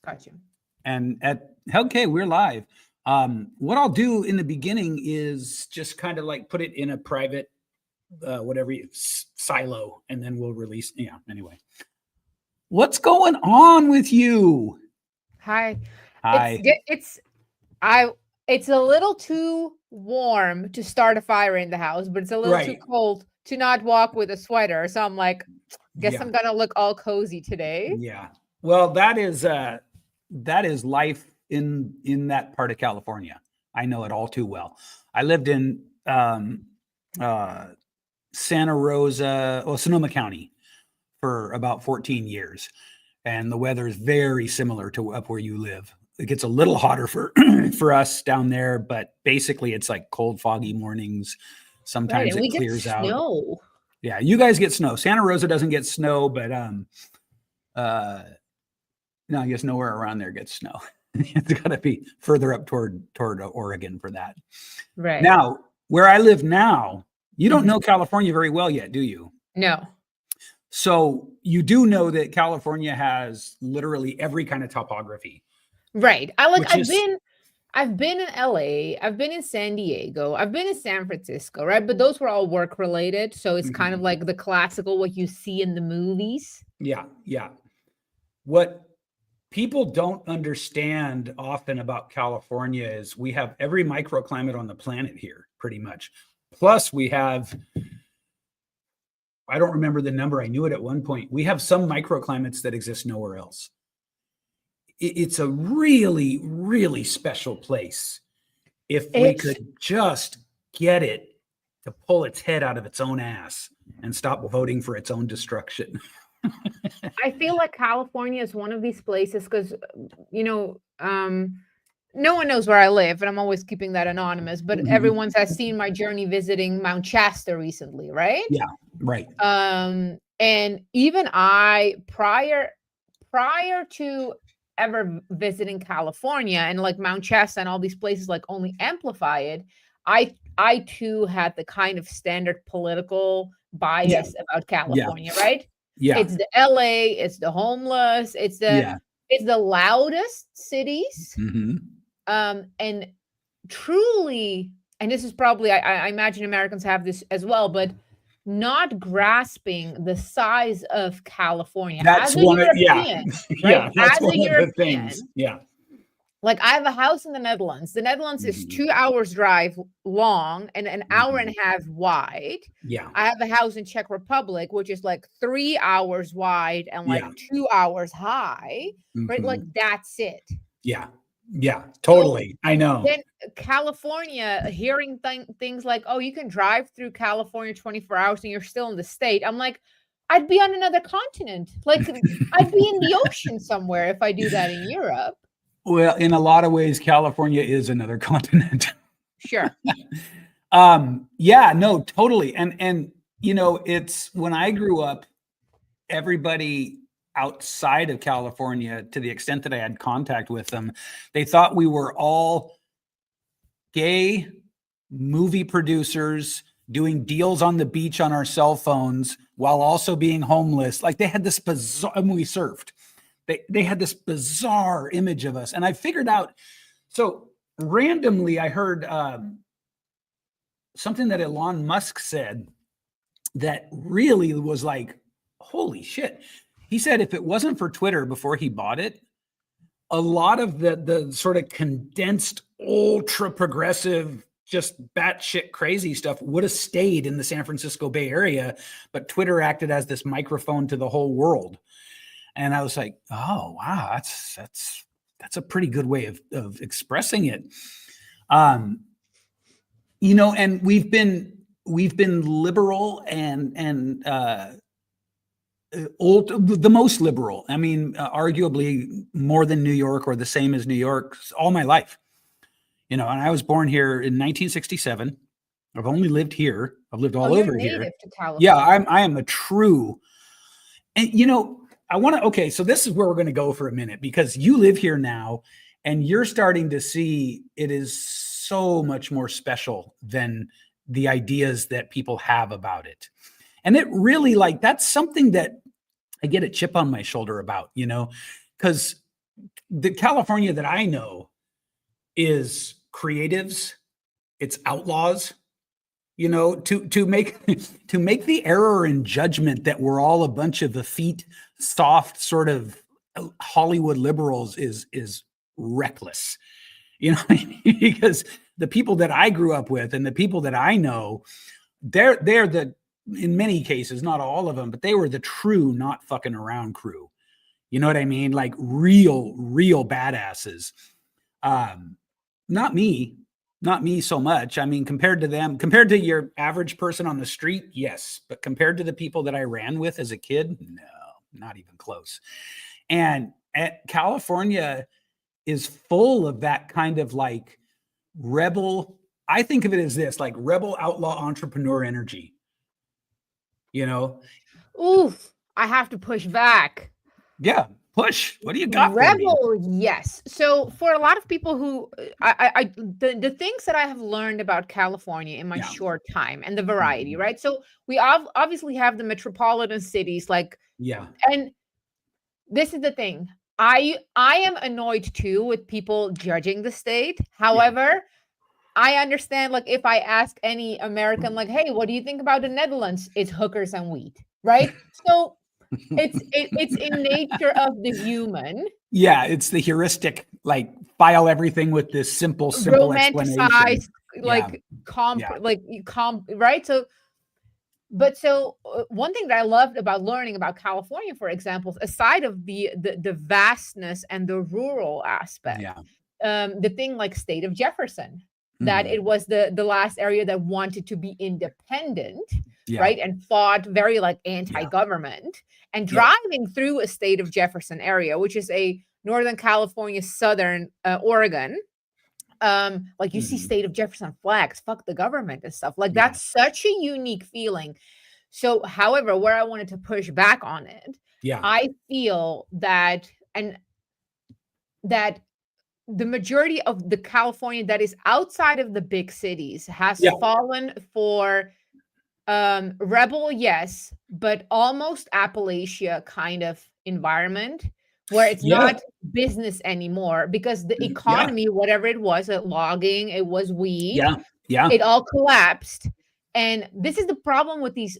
Gotcha. And okay, we're live. What I'll do in the beginning is just kind of like put it in a private, silo, and then we'll release. Yeah. Anyway, what's going on with you? Hi. Hi. It's a little too warm to start a fire in the house, but it's a little too cold to not walk with a sweater. So I'm like, guess I'm gonna look all cozy today. Yeah. Well, that is life in that part of California. I know it all too well. I lived in Santa Rosa, Sonoma County for about 14 years. And the weather is very similar to up where you live. It gets a little hotter for for us down there, but basically it's like cold, foggy mornings. Sometimes it clears out. Snow. Yeah, you guys get snow. Santa Rosa doesn't get snow, but no, I guess nowhere around there gets snow. It's got to be further up toward Oregon for that. Right. Now, where I live now, you don't know California very well yet, do you? No. So you do know that California has literally every kind of topography. Right. I've been in LA, I've been in San Diego, I've been in San Francisco, right? But those were all work related. So it's kind of like the classical, what you see in the movies. Yeah. Yeah. What people don't understand often about California is we have every microclimate on the planet here, pretty much. Plus we have, I don't remember the number. I knew it at one point. We have some microclimates that exist nowhere else. It's a really, really special place. If we could just get it to pull its head out of its own ass and stop voting for its own destruction. I feel like California is one of these places because, no one knows where I live, and I'm always keeping that anonymous, but everyone has seen my journey visiting Mount Shasta recently, right? Yeah, right. And even I, prior to ever visiting California and like Mount Shasta and all these places like only amplify it, I too had the kind of standard political bias about California, right? Yeah. It's the LA, it's the homeless, it's the loudest cities. And truly, and this is probably, I imagine Americans have this as well, but not grasping the size of California as a European, right? That's as one a European, of the things. Yeah. Like I have a house in the Netherlands. The Netherlands is 2 hours drive long and an hour and a half wide. Yeah. I have a house in Czech Republic, which is like 3 hours wide and like 2 hours high, right? Like that's it. Yeah. Yeah, totally. So, I know. Then California, hearing things like, oh, you can drive through California 24 hours and you're still in the state. I'm like, I'd be on another continent. Like I'd be in the ocean somewhere if I do that in Europe. Well, in a lot of ways, California is another continent. Sure. Yeah, no, totally. And it's when I grew up, everybody outside of California, to the extent that I had contact with them, they thought we were all gay movie producers doing deals on the beach on our cell phones while also being homeless. Like they had this bizarre, and we surfed. They had this bizarre image of us. And I figured out, so randomly I heard something that Elon Musk said that really was like, holy shit. He said if it wasn't for Twitter before he bought it, a lot of the sort of condensed, ultra progressive, just batshit crazy stuff would have stayed in the San Francisco Bay Area, but Twitter acted as this microphone to the whole world. And I was like, oh wow, that's a pretty good way of expressing it. And we've been liberal and the most liberal. I mean, arguably more than New York or the same as New York all my life. And I was born here in 1967. I've only lived here. I've lived all over here. Yeah, I am a true. And I want to. Okay, so this is where we're going to go for a minute because you live here now, and you're starting to see it is so much more special than the ideas that people have about it. And it really that's something that I get a chip on my shoulder about, because the California that I know is creatives, it's outlaws, you know, to make to make the error in judgment that we're all a bunch of effete, soft sort of Hollywood liberals is reckless, you know, because the people that I grew up with and the people that I know, they're the, in many cases, not all of them, but they were the true not fucking around crew. You know what I mean? Like real badasses. Not me so much. I mean, compared to them, compared to your average person on the street, yes. But compared to the people that I ran with as a kid, no, not even close. And California is full of that kind of like rebel. I think of it as this, like rebel outlaw entrepreneur energy. You know? Oof, I have to push back. Yeah, push. What do you got? Rebel, yes. So for a lot of people who the things that I have learned about California in my short time and the variety, right? So we obviously have the metropolitan cities, like, and this is the thing. I am annoyed too with people judging the state. However, I understand, like, if I ask any American, like, hey, what do you think about the Netherlands? It's hookers and weed, right? So it's in nature of the human. Yeah, it's the heuristic, like file everything with this simple romanticized, like right? So, but so one thing that I loved about learning about California, for example, aside of the vastness and the rural aspect, the thing like state of Jefferson, that it was the last area that wanted to be independent, right? And fought very like anti-government. And driving through a state of Jefferson area, which is a Northern California, Southern Oregon, like you see state of Jefferson flags, fuck the government and stuff. Like that's such a unique feeling. So, however, where I wanted to push back on it, I feel that, and that the majority of the California that is outside of the big cities has fallen for rebel, yes, but almost Appalachia kind of environment where it's not business anymore, because the economy, whatever it was, logging, it was weed, it all collapsed. And this is the problem with these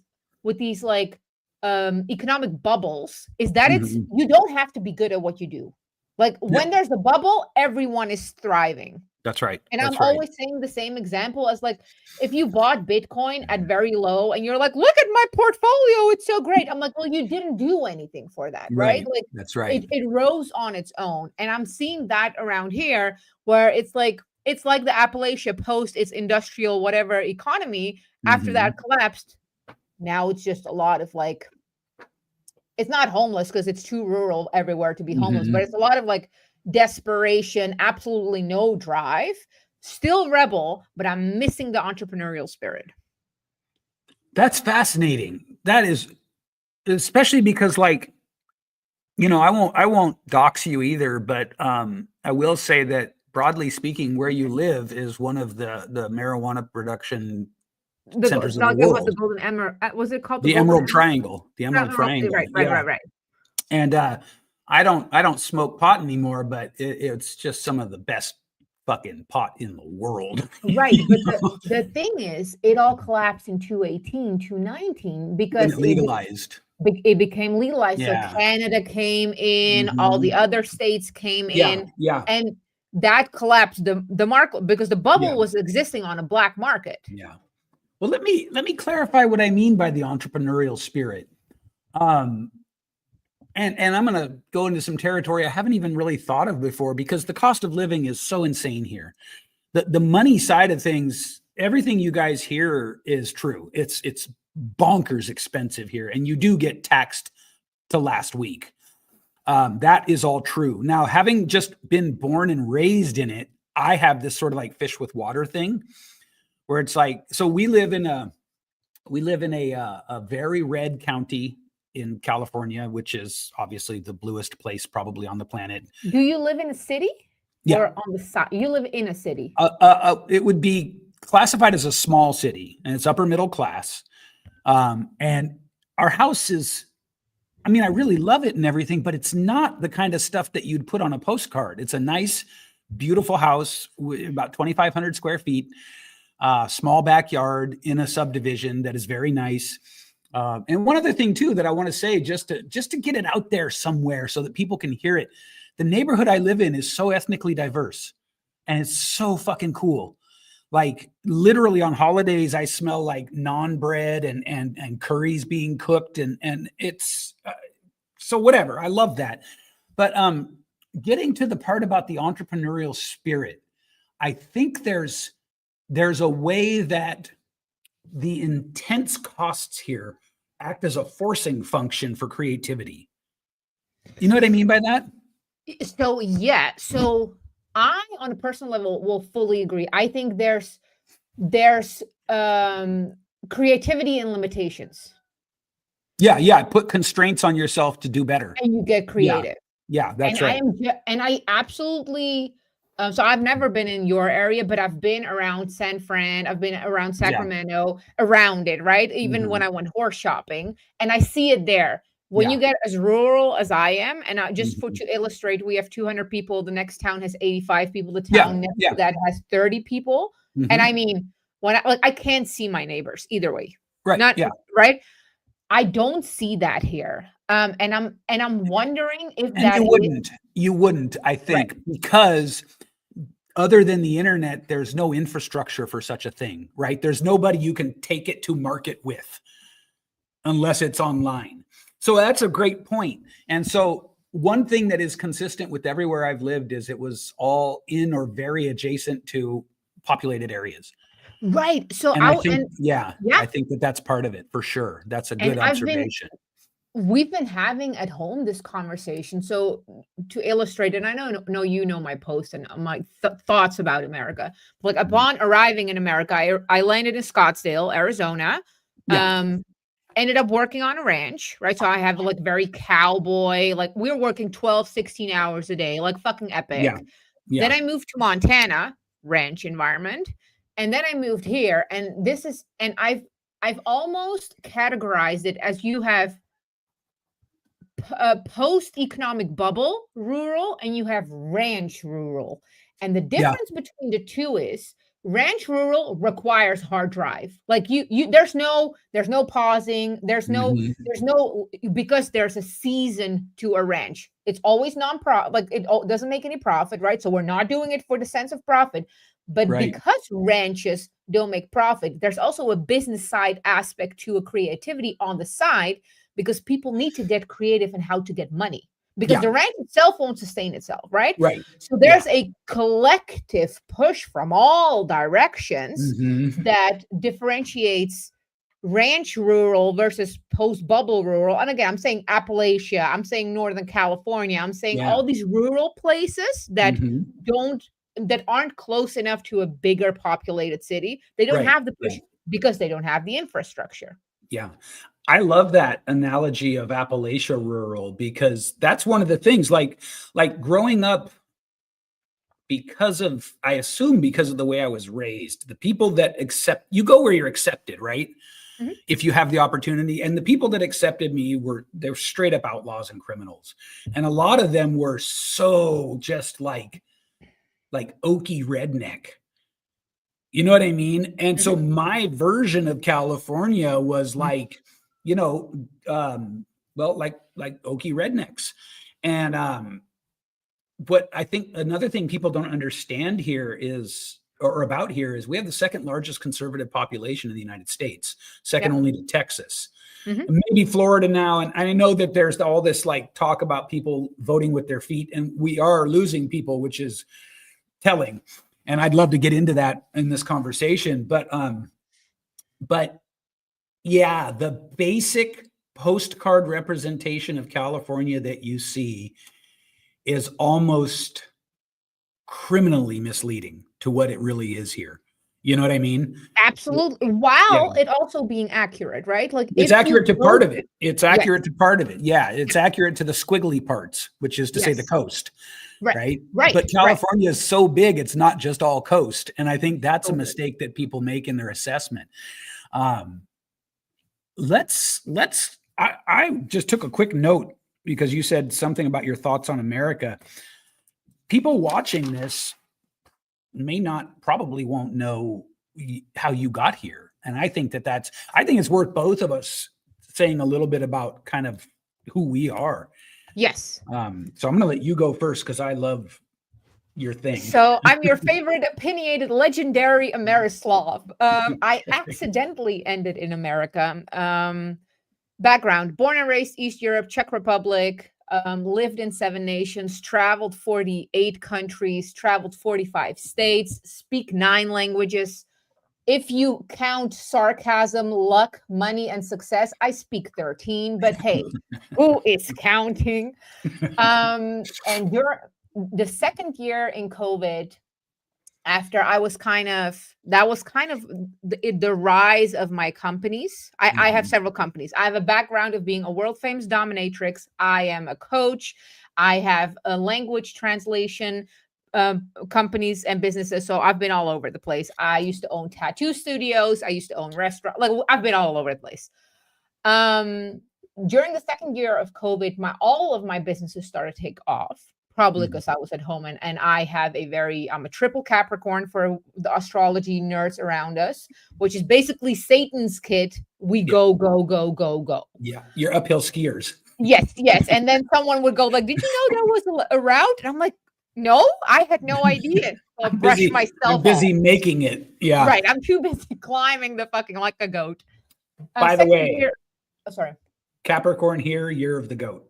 like economic bubbles, is that it's you don't have to be good at what you do. Like when there's a bubble, everyone is thriving. That's right. And I'm always saying the same example as, like, if you bought Bitcoin at very low and you're like, look at my portfolio, it's so great. I'm like, well, you didn't do anything for that, right? Like, that's right. It rose on its own. And I'm seeing that around here, where it's like the Appalachia post its industrial whatever economy, after that collapsed. Now it's just a lot of like, it's not homeless because it's too rural everywhere to be homeless, but it's a lot of like desperation, absolutely no drive, still rebel, but I'm missing the entrepreneurial spirit. That's fascinating. That is, especially because, like, you know, I won't dox you either, but I will say that broadly speaking, where you live is one of the marijuana production centers of the world. The Golden Emerald, was it called the Emerald Triangle? The Emerald Triangle, right. And I don't smoke pot anymore, but it's just some of the best fucking pot in the world. Right. But the thing is, it all collapsed in 2018, 2019 because it legalized. It became legalized. So Canada came in, all the other states came in. Yeah. And that collapsed the market, because the bubble was existing on a black market. Yeah. Well, let me clarify what I mean by the entrepreneurial spirit. And I'm going to go into some territory I haven't even really thought of before, because the cost of living is so insane here. The money side of things, everything you guys hear is true. It's bonkers expensive here, and you do get taxed to last week. That is all true. Now, having just been born and raised in it, I have this sort of like fish with water thing, where it's like, so we live in a very red county in California, which is obviously the bluest place probably on the planet. Do you live in a city? Yeah. Or on the side? You live in a city? It would be classified as a small city, and it's upper middle class. And our house is I mean, I really love it and everything, but it's not the kind of stuff that you'd put on a postcard. It's a nice, beautiful house with about 2,500 square feet, small backyard in a subdivision that is very nice. And one other thing too that I want to say, just to get it out there somewhere so that people can hear it. The neighborhood I live in is so ethnically diverse, and it's so fucking cool. Like literally on holidays, I smell like naan bread and curries being cooked, and it's so whatever. I love that. But getting to the part about the entrepreneurial spirit, I think there's a way that the intense costs here act as a forcing function for creativity. You know what I mean by that? So yeah, so I, on a personal level, will fully agree. I think there's creativity and limitations. Yeah. Put constraints on yourself to do better, and you get creative. Yeah, that's and right. I absolutely. So I've never been in your area, but I've been around San Fran. I've been around Sacramento, around it, right? Even when I went horse shopping, and I see it there. When you get as rural as I am, and just to illustrate, we have 200 people. The next town has 85 people. The town next to that has 30 people. And I mean, when I can't see my neighbors either way. Right. Right. I don't see that here. And I'm wondering if and you wouldn't, I think, because other than the internet, there's no infrastructure for such a thing, right? There's nobody you can take it to market with unless it's online. So that's a great point. And so one thing that is consistent with everywhere I've lived is it was all in or very adjacent to populated areas. Right. So I think that that's part of it for sure. That's a good observation. We've been having at home this conversation. So to illustrate, and I know you know my post and my thoughts about America. Like upon arriving in America, I landed in Scottsdale, Arizona. Ended up working on a ranch, right? So I have like very cowboy, like we're working 12, 16 hours a day, like fucking epic. Then I moved to Montana, ranch environment. And then I moved here, and I've almost categorized it as you have post-economic bubble rural and you have ranch rural. And the difference between the two is ranch rural requires hard drive. Like there's no pausing, there's no because there's a season to a ranch. It's always non-profit, like it doesn't make any profit, right? So we're not doing it for the sense of profit. But because ranches don't make profit, there's also a business side aspect to a creativity on the side, because people need to get creative in how to get money, because the ranch itself won't sustain itself, right? So there's a collective push from all directions that differentiates ranch rural versus post-bubble rural. And again, I'm saying Appalachia, I'm saying Northern California, I'm saying all these rural places that aren't close enough to a bigger populated city. They don't have the push because they don't have the infrastructure. Yeah. I love that analogy of Appalachia rural, because that's one of the things, like growing up, I assume because of the way I was raised, the people that you go where you're accepted, right? If you have the opportunity. And the people that accepted me they're straight up outlaws and criminals. And a lot of them were so just like oaky redneck. You know what I mean? And so my version of California was like, like oaky rednecks. And what I think another thing people don't understand here is we have the second largest conservative population in the United States, second only to Texas. Maybe Florida now. And I know that there's all this like talk about people voting with their feet, and we are losing people, which is telling. And I'd love to get into that in this conversation. But yeah, the basic postcard representation of California that you see is almost criminally misleading to what it really is here. You know what I mean? Absolutely. While it also being accurate, right? Like it's accurate to part of it. It's accurate to part of it. Yeah. It's accurate to the squiggly parts, which is to say the coast. Right. But California is so big, it's not just all coast. And I think that's a mistake that people make in their assessment. Let's I just took a quick note because you said something about your thoughts on America. People watching this probably won't know how you got here. And I think I think it's worth both of us saying a little bit about kind of who we are. Yes. So I'm going to let you go first because I love your thing. So I'm your favorite opinionated legendary Amerislav. I accidentally ended in America. Background: born and raised East Europe, Czech Republic, lived in 7 nations, traveled 48 countries, traveled 45 states, speak 9 languages. If you count sarcasm, luck, money, and success, I speak 13, but hey, who is counting? And the second year in COVID, after that was kind of the rise of my companies. I have several companies. I have a background of being a world famous dominatrix. I am a coach. I have a language translation companies and businesses. So I've been all over the place. I used to own tattoo studios. I used to own restaurants. Like, I've been all over the place. During the second year of COVID, all of my businesses started to take off, probably because I was at home, and I'm a triple Capricorn for the astrology nerds around us, which is basically Satan's kid. We go, go, go, go, go. Yeah. You're uphill skiers. Yes. And then someone would go like, did you know there was a route? And I'm like, no, I had no idea. I'll brush myself I'm busy making it. Yeah. Right. I'm too busy climbing the fucking like a goat. By the way, sorry. Capricorn here, year of the goat.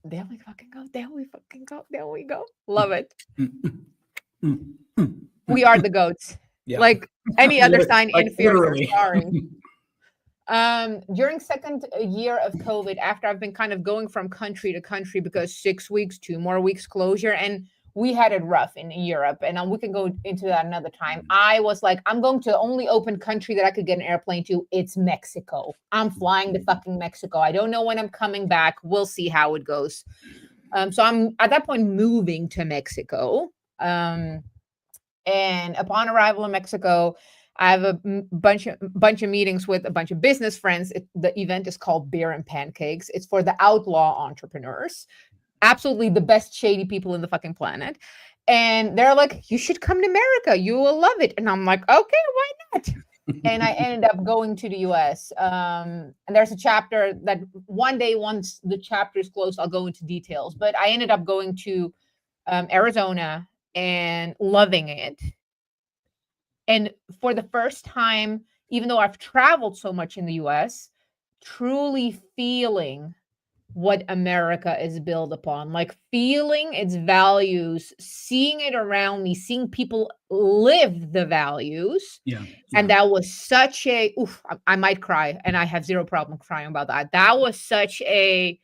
There we fucking go. There we fucking go. There we go. Love it. We are the goats. Yeah. Like any other sign inferior. Sorry. During second year of COVID, after I've been kind of going from country to country because 6 weeks, 2 more weeks closure, and we had it rough in Europe, and we can go into that another time. I was like, I'm going to the only open country that I could get an airplane to. It's Mexico. I'm flying to fucking Mexico. I don't know when I'm coming back. We'll see how it goes. So I'm at that point moving to Mexico. And upon arrival in Mexico, I have a bunch of meetings with a bunch of business friends. The event is called Beer and Pancakes. It's for the outlaw entrepreneurs. Absolutely the best shady people in the fucking planet. And they're like, you should come to America. You will love it. And I'm like, okay, why not? And I ended up going to the US. And there's a chapter that one day, once the chapter is closed, I'll go into details. But I ended up going to Arizona and loving it. And for the first time, even though I've traveled so much in the US, truly feeling what America is built upon, like feeling its values, seeing it around me, seeing people live the values. Yeah. And that was such I might cry, and I have zero problem crying about that. That was such as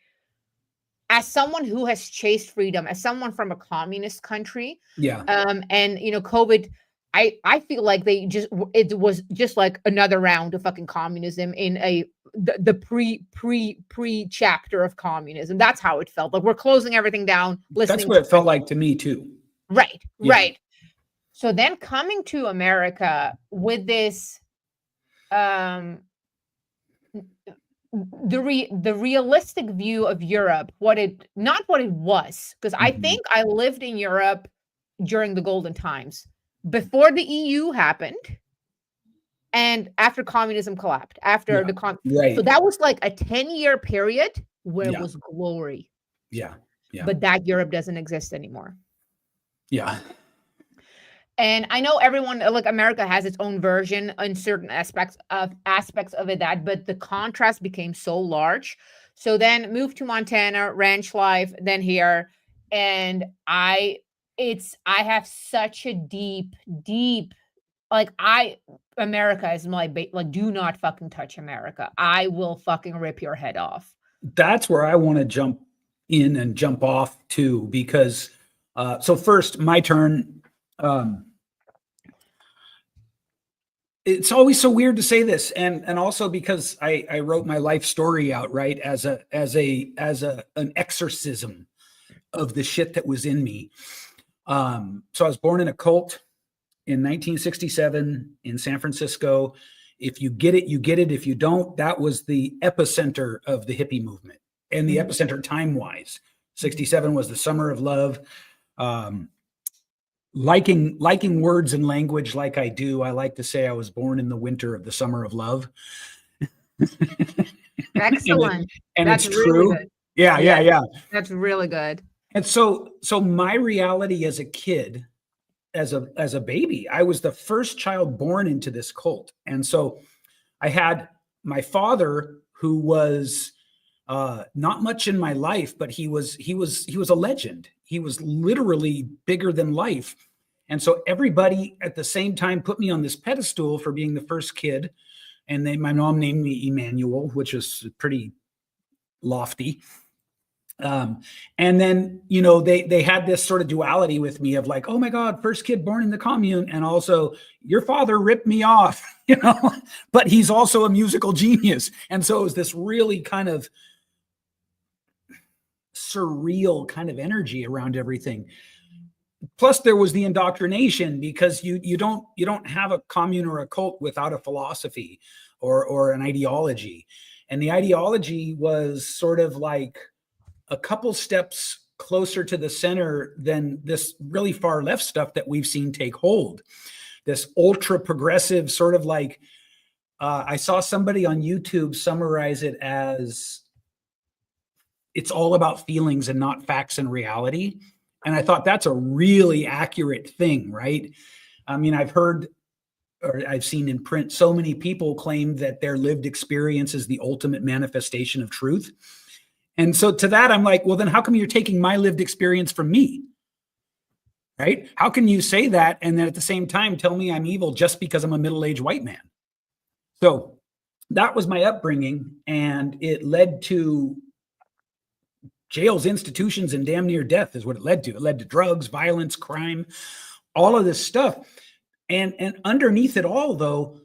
someone who has chased freedom, as someone from a communist country. Yeah. And COVID, I feel like it was just like another round of fucking communism in the pre chapter of communism. That's how it felt. Like we're closing everything down. That's what it felt like to me too. Right. Yeah. Right. So then coming to America with this, the realistic view of Europe, not what it was, because I think I lived in Europe during the golden times, before the EU happened and after communism collapsed, after right. So that was like a 10-year period where it was glory. Yeah. Yeah. But that Europe doesn't exist anymore. Yeah. And I know everyone, like America has its own version in certain aspects of it, but the contrast became so large. So then moved to Montana, ranch life, then here. And I have such a deep, America is my do not fucking touch America. I will fucking rip your head off. That's where I want to jump in and jump off too, because so first my turn. It's always so weird to say this, and also because I wrote my life story out, right, as an exorcism of the shit that was in me. So I was born in a cult in 1967 in San Francisco If you get it, you get it. If you don't, that was the epicenter of the hippie movement, and the epicenter time-wise. 67 was the summer of love. Liking words and language like I do, I like to say I was born in the winter of the summer of love. Excellent. And that's it's really true. good. Yeah. That's really good. And so my reality as a kid, as a baby, I was the first child born into this cult. And so I had my father, who was not much in my life, but he was a legend. He was literally bigger than life. And so everybody at the same time put me on this pedestal for being the first kid. And then my mom named me Emmanuel, which is pretty lofty. And then, they had this sort of duality with me of like, oh my God, first kid born in the commune. And also your father ripped me off, but he's also a musical genius. And so it was this really kind of surreal kind of energy around everything. Plus there was the indoctrination, because you don't have a commune or a cult without a philosophy or an ideology. And the ideology was sort of like a couple steps closer to the center than this really far left stuff that we've seen take hold. This ultra progressive sort of like, I saw somebody on YouTube summarize it as, it's all about feelings and not facts and reality. And I thought that's a really accurate thing, right? I mean, I've heard, or I've seen in print, so many people claim that their lived experience is the ultimate manifestation of truth. And so to that, I'm like, well, then how come you're taking my lived experience from me? Right? How can you say that and then at the same time tell me I'm evil just because I'm a middle-aged white man? So that was my upbringing, and it led to jails, institutions, and damn near death is what it led to. It led to drugs, violence, crime, all of this stuff. And underneath it all, though,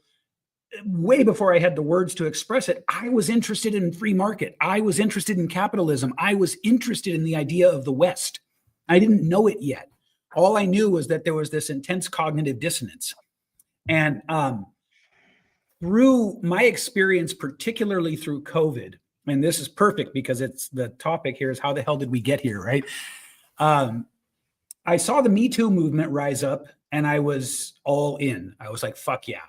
way before I had the words to express it, I was interested in free market. I was interested in capitalism. I was interested in the idea of the West. I didn't know it yet. All I knew was that there was this intense cognitive dissonance. And through my experience, particularly through COVID, and this is perfect because it's the topic here is how the hell did we get here, right? I saw the Me Too movement rise up, and I was all in. I was like, fuck yeah,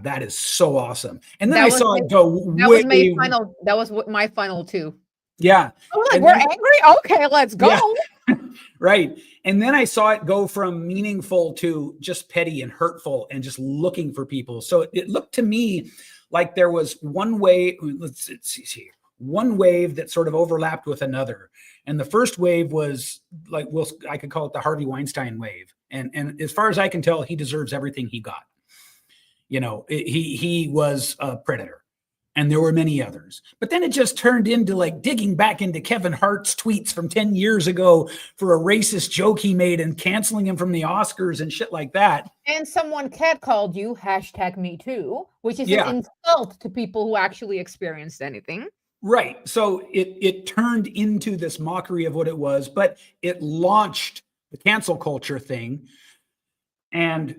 that is so awesome. And then I saw it go way. That was my final two. Yeah. I was like, we're angry? Okay, let's go. Yeah. Right. And then I saw it go from meaningful to just petty and hurtful and just looking for people. So it looked to me like there was one wave, let's see, one wave that sort of overlapped with another. And the first wave was like, I could call it the Harvey Weinstein wave. And as far as I can tell, he deserves everything he got. He was a predator. And there were many others. But then it just turned into like digging back into Kevin Hart's tweets from 10 years ago for a racist joke he made and canceling him from the Oscars and shit like that. And someone catcalled you, #MeToo, which is an insult to people who actually experienced anything. Right. So it turned into this mockery of what it was, but it launched the cancel culture thing. And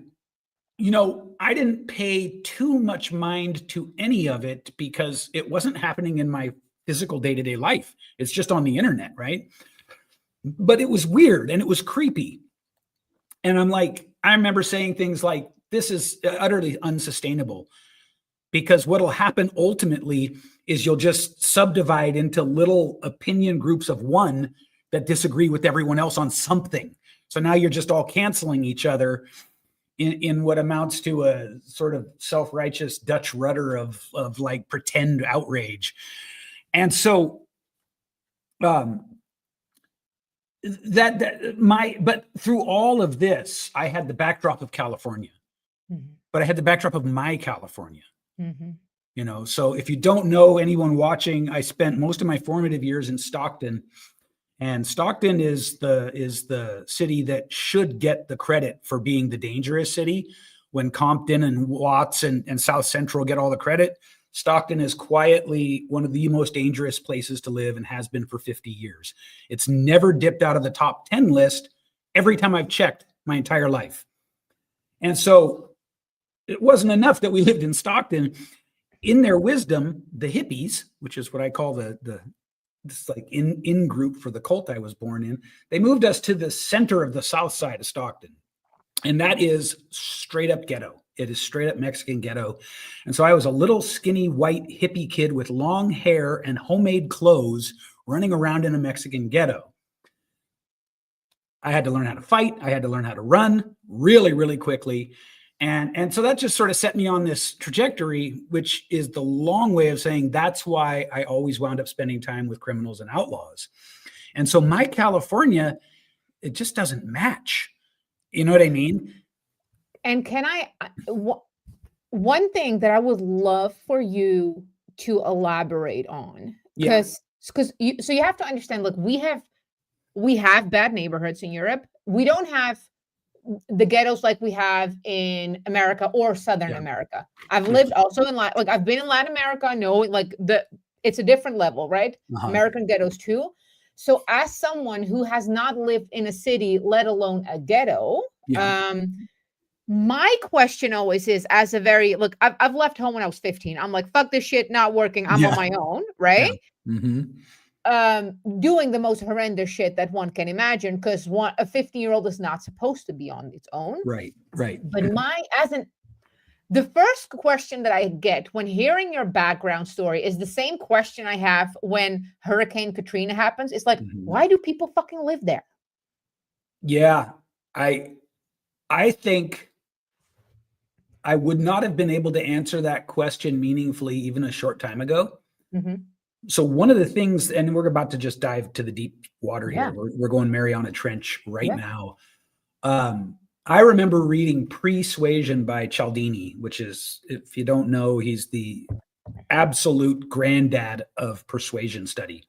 I didn't pay too much mind to any of it because it wasn't happening in my physical day-to-day life. It's just on the internet, right? But it was weird and it was creepy. And I remember saying things like, this is utterly unsustainable, because what'll happen ultimately is you'll just subdivide into little opinion groups of one that disagree with everyone else on something. So now you're just all canceling each other in what amounts to a sort of self-righteous Dutch rudder of like pretend outrage. And so but through all of this, I had the backdrop of California, but I had the backdrop of my California. So if you don't know, anyone watching, I spent most of my formative years in Stockton. And Stockton is the city that should get the credit for being the dangerous city. When Compton and Watts and South Central get all the credit, Stockton is quietly one of the most dangerous places to live and has been for 50 years. It's never dipped out of the top 10 list every time I've checked my entire life. And so it wasn't enough that we lived in Stockton. In their wisdom, the hippies, which is what I call this like in group for the cult I was born in, they moved us to the center of the south side of Stockton. And that is straight up ghetto. It is straight up Mexican ghetto. And so I was a little skinny white hippie kid with long hair and homemade clothes running around in a Mexican ghetto. I had to learn how to fight. I had to learn how to run really, really quickly. And so that just sort of set me on this trajectory, which is the long way of saying that's why I always wound up spending time with criminals and outlaws. And so my California, it just doesn't match. You know what I mean? And one thing that I would love for you to elaborate on, because you have to understand, look, we have bad neighborhoods in Europe. We don't have the ghettos like we have in America or Southern America. I've lived also in I've been in Latin America. I know it's a different level, right? American ghettos too. So as someone who has not lived in a city, let alone a ghetto, my question always is, I've left home when I was 15. I'm like, fuck this shit, not working. I'm on my own, right? Doing the most horrendous shit that one can imagine, because a 15-year-old is not supposed to be on its own. Right. But the first question that I get when hearing your background story is the same question I have when Hurricane Katrina happens. It's like, why do people fucking live there? Yeah, I think I would not have been able to answer that question meaningfully even a short time ago. So one of the things, and we're about to just dive to the deep water here. We're going Mariana Trench right now. I remember reading Persuasion by Cialdini, which is, if you don't know, he's the absolute granddad of persuasion study.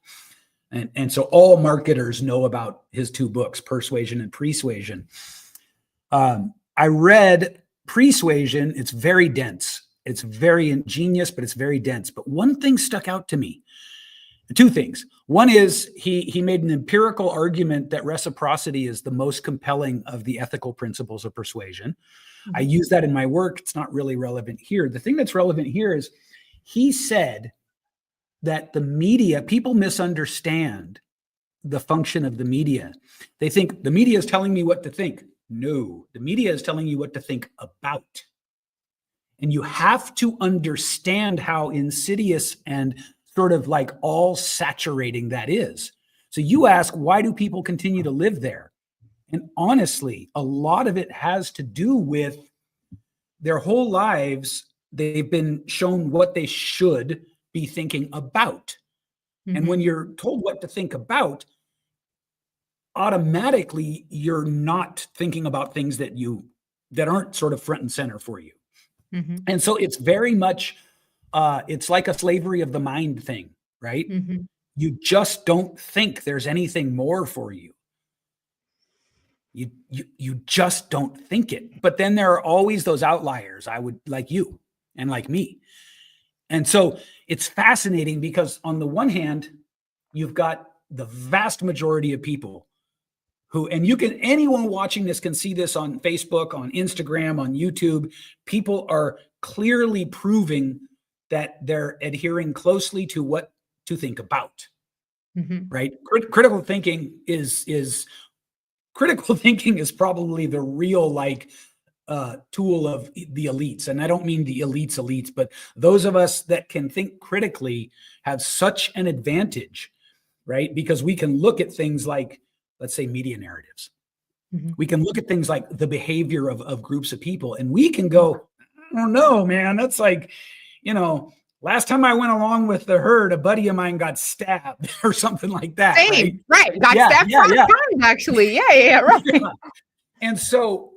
And so all marketers know about his two books, Persuasion and Persuasion. I read Persuasion. It's very dense. It's very ingenious, but it's very dense. But one thing stuck out to me. Two things. One is he made an empirical argument that reciprocity is the most compelling of the ethical principles of persuasion. I use that in my work. It's not really relevant here. The thing that's relevant here is he said that the media, people misunderstand the function of the media. They think the media is telling me what to think. No, the media is telling you what to think about. And you have to understand how insidious and sort of like all saturating that is. So you ask, why do people continue to live there? And honestly, a lot of it has to do with their whole lives. They've been shown what they should be thinking about. And when you're told what to think about, automatically you're not thinking about things that aren't sort of front and center for you. And so it's very much, it's like a slavery of the mind thing, right? You just don't think there's anything more for you. You just don't think it. But then there are always those outliers, like you and like me. And so it's fascinating because on the one hand, you've got the vast majority of people anyone watching this can see this on Facebook, on Instagram, on YouTube. People are clearly proving that they're adhering closely to what to think about, right? Critical thinking is probably the real tool of the elites. And I don't mean the elites, but those of us that can think critically have such an advantage, right? Because we can look at things like, let's say, media narratives. We can look at things like the behavior of groups of people, and we can go, oh no, man, that's like, last time I went along with the herd, a buddy of mine got stabbed or something like that. Same, right? Got stabbed 5 times, actually. Yeah, right. Yeah. And so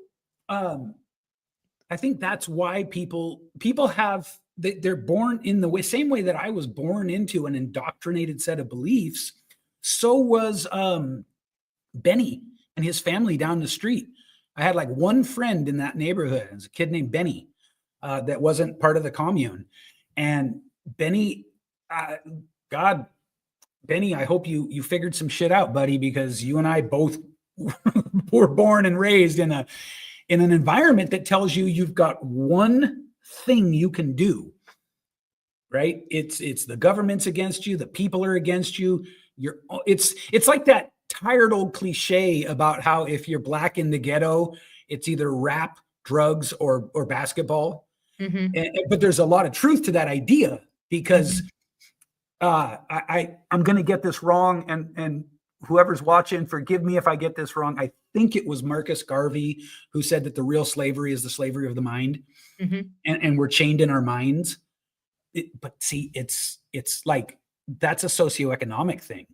I think that's why people have, they're born in the same way that I was born into an indoctrinated set of beliefs. So was Benny and his family down the street. I had like one friend in that neighborhood. It was a kid named Benny that wasn't part of the commune. And Benny, Benny, I hope you figured some shit out, buddy, because you and I both were born and raised in in an environment that tells you you've got one thing you can do, right? It's the government's against you, the people are against you. It's like that tired old cliche about how if you're black in the ghetto, it's either rap, drugs, or basketball. But there's a lot of truth to that idea, because I'm going to get this wrong, and whoever's watching, forgive me if I get this wrong. I think it was Marcus Garvey who said that the real slavery is the slavery of the mind, and we're chained in our minds. But see, it's like, that's a socioeconomic thing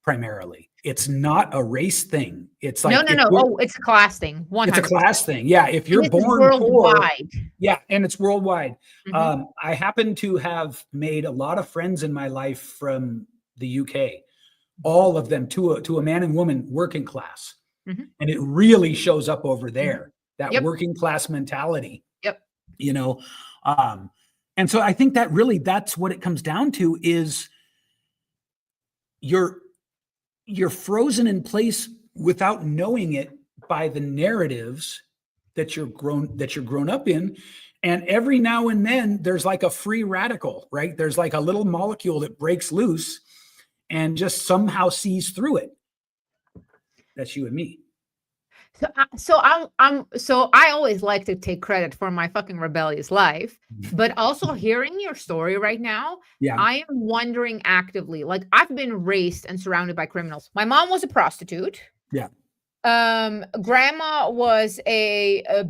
primarily. It's not a race thing. It's like, no. Oh, it's a class thing. 100%. It's a class thing. Yeah. If you're born worldwide. Poor, yeah. And it's worldwide. I happen to have made a lot of friends in my life from the UK, all of them to a man and woman working class. And it really shows up over there, that working class mentality, you know? And so I think that really, that's what it comes down to, is you're frozen in place without knowing it by the narratives that you're grown up in. And every now and then there's like a free radical, right? There's like a little molecule that breaks loose and somehow sees through it. That's you and me. So I always like to take credit for my fucking rebellious life, but also hearing your story right now, I am wondering actively, like, I've been raised and surrounded by criminals. My mom was a prostitute. Grandma was a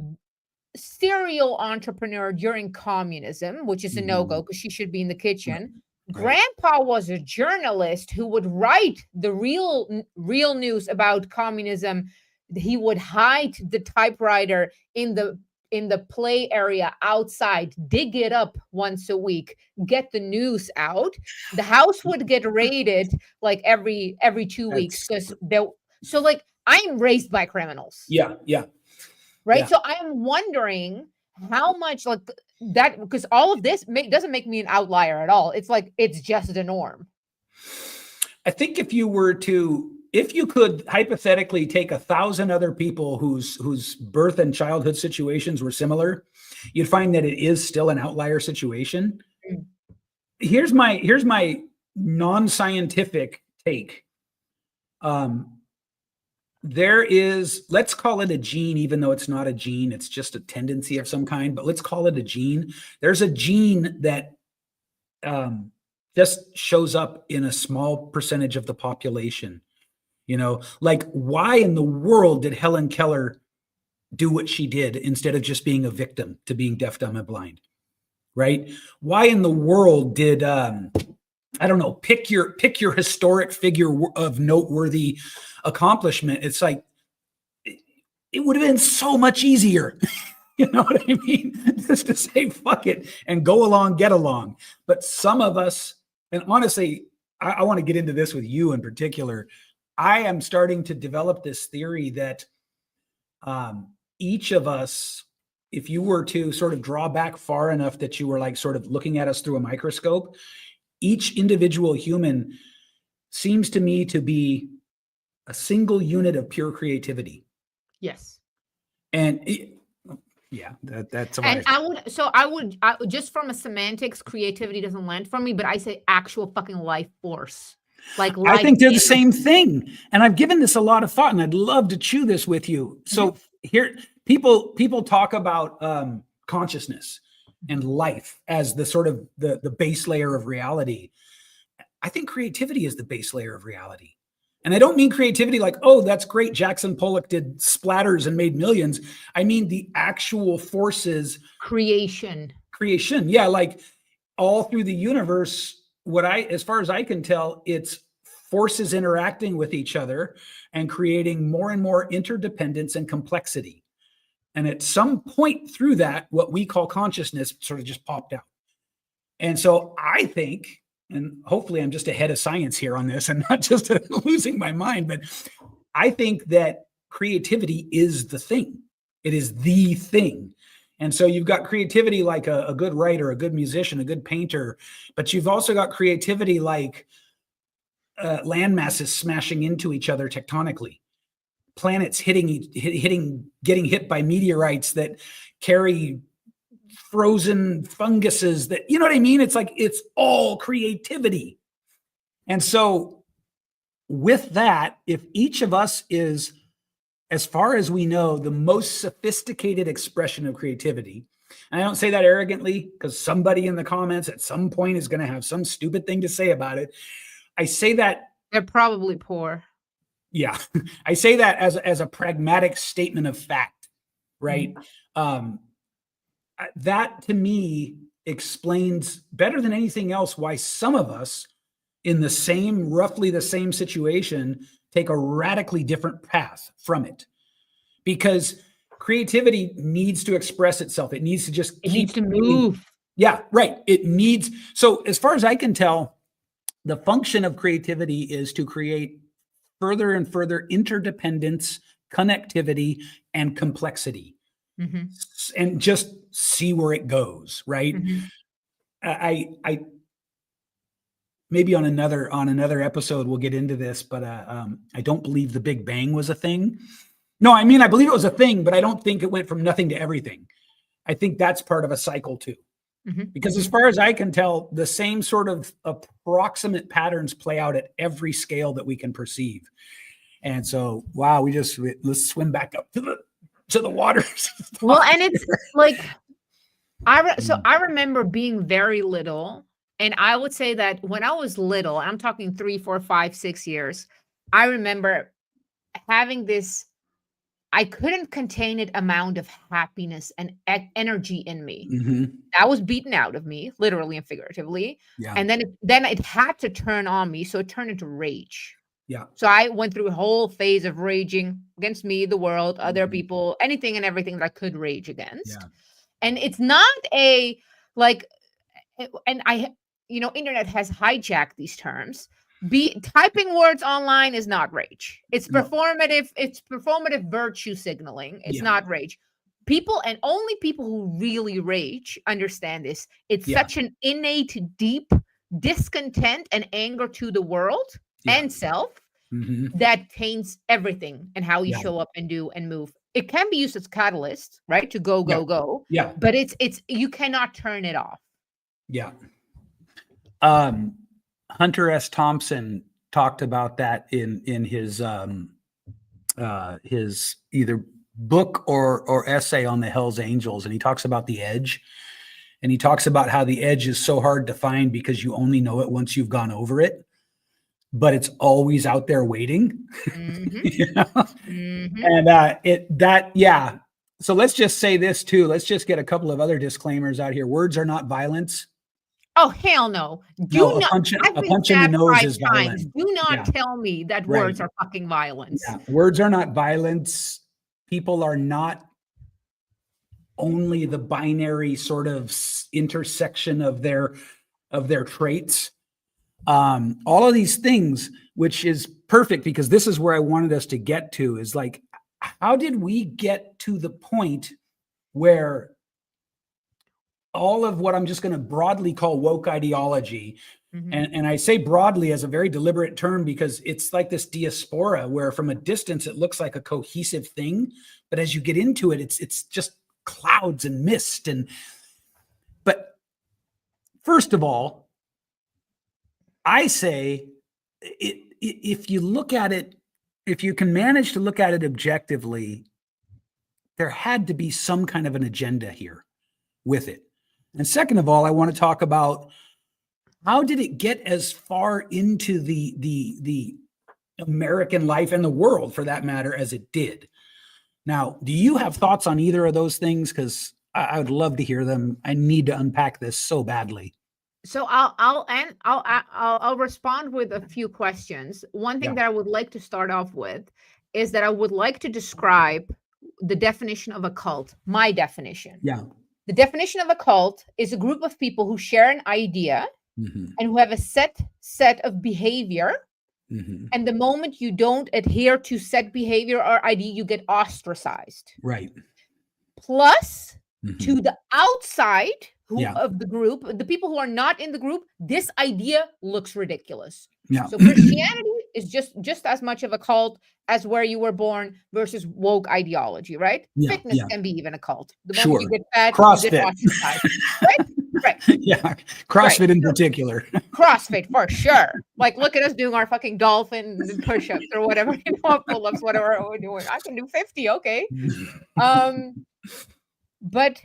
serial entrepreneur during communism, which is a no-go because she should be in the kitchen. Grandpa was a journalist who would write the real news about communism. He would hide the typewriter in the play area outside, dig it up once a week, get the news out. The house would get raided like every 2 weeks, because so like, I'm raised by criminals. Right. Yeah. So I am wondering how much like that, because all of this doesn't make me an outlier at all. It's like, it's just the norm. I think if you could hypothetically take 1,000 other people whose birth and childhood situations were similar, you'd find that it is still an outlier situation. Here's my non-scientific take. There is, let's call it a gene, even though it's not a gene, it's just a tendency of some kind, but let's call it a gene. There's a gene that just shows up in a small percentage of the population. You know, like, why in the world did Helen Keller do what she did instead of just being a victim to being deaf, dumb, and blind? Right? Why in the world did I don't know, pick your historic figure of noteworthy accomplishment? It's like, it would have been so much easier. You know what I mean? Just to say fuck it and go along, get along. But some of us, and honestly, I want to get into this with you in particular. I am starting to develop this theory that each of us, if you were to sort of draw back far enough that you were like sort of looking at us through a microscope, each individual human seems to me to be a single unit of pure creativity. Yes. And that's and I would just from a semantics, creativity doesn't land for me, but I say actual fucking life force. Like, I think they're the same thing. And I've given this a lot of thought, and I'd love to chew this with you. So here, people talk about consciousness and life as the sort of the base layer of reality. I think creativity is the base layer of reality. And I don't mean creativity like, oh, that's great, Jackson Pollock did splatters and made millions. I mean the actual forces. Creation. Yeah, like all through the universe, as far as I can tell, it's forces interacting with each other and creating more and more interdependence and complexity. And at some point through that, what we call consciousness sort of just popped out. And so I think, and hopefully I'm just ahead of science here on this and not just losing my mind, but I think that creativity is the thing. It is the thing. And so you've got creativity like a good writer, a good musician, a good painter, but you've also got creativity like land masses smashing into each other tectonically. planets getting hit by meteorites that carry frozen funguses that, you know what I mean? It's like, it's all creativity. And so with that, if each of us is, as far as we know, the most sophisticated expression of creativity, and I don't say that arrogantly because somebody in the comments at some point is going to have some stupid thing to say about it. I say that they're probably poor. Yeah. I say that as a pragmatic statement of fact, right? That to me explains better than anything else why some of us in roughly the same situation take a radically different path from it. Because creativity needs to express itself. It needs to just needs to move. Yeah, right. So as far as I can tell, the function of creativity is to create further and further interdependence, connectivity, and complexity, and just see where it goes. Right. I maybe on another episode we'll get into this, but I don't believe the Big Bang was a thing. No, I mean I believe it was a thing, but I don't think it went from nothing to everything. I think that's part of a cycle too. Because as far as I can tell, the same sort of approximate patterns play out at every scale that we can perceive. And so, wow, let's swim back up to the waters. Well, and it's like, I remember being very little, and I would say that when I was little, I'm talking 3, 4, 5, 6 years, I remember having this, I couldn't contain it amount of happiness and energy in me. That was beaten out of me, literally and figuratively. Yeah. And then it had to turn on me. So it turned into rage. Yeah. So I went through a whole phase of raging against me, the world, other people, anything and everything that I could rage against. Yeah. And it's not internet has hijacked these terms. Typing words online is not rage. It's performative. It's performative virtue signaling. It's not rage. People, and only people who really rage understand this. It's such an innate, deep discontent and anger to the world and self that taints everything and how you show up and do and move. It can be used as catalyst, right? To go. Yeah. But it's you cannot turn it off. Yeah. Hunter S. Thompson talked about that in his either book or essay on the Hells Angels, and he talks about the edge, and he talks about how the edge is so hard to find because you only know it once you've gone over it, but it's always out there waiting. You know? And so let's just say this too. Let's just get a couple of other disclaimers out here. Words are not violence. Oh, hell no. A punch in the nose is violence. Do not tell me that words are fucking violence. Yeah. Words are not violence. People are not only the binary sort of intersection of their traits. All of these things, which is perfect because this is where I wanted us to get to, is like, how did we get to the point where all of what I'm just going to broadly call woke ideology, and I say broadly as a very deliberate term because it's like this diaspora where from a distance it looks like a cohesive thing, but as you get into it, it's just clouds and mist. But first of all, I say if you look at it, if you can manage to look at it objectively, there had to be some kind of an agenda here with it. And second of all, I want to talk about how did it get as far into the American life and the world, for that matter, as it did. Now, do you have thoughts on either of those things? Because I would love to hear them. I need to unpack this so badly. So I'll respond with a few questions. One thing that I would like to start off with is that I would like to describe the definition of a cult. My definition. Yeah. The definition of a cult is a group of people who share an idea and who have a set of behavior. And the moment you don't adhere to set behavior or idea, you get ostracized. Right. Plus, to the outside of the group, the people who are not in the group, this idea looks ridiculous. Yeah. So Christianity is just as much of a cult as where you were born versus woke ideology, right? Fitness can be even a cult. The moment you get fat, CrossFit. you get ostracized, right? Right. Yeah. CrossFit in particular. CrossFit for sure. Like, look at us doing our fucking dolphin push-ups or whatever, pull-ups, whatever we're doing. I can do 50, okay. But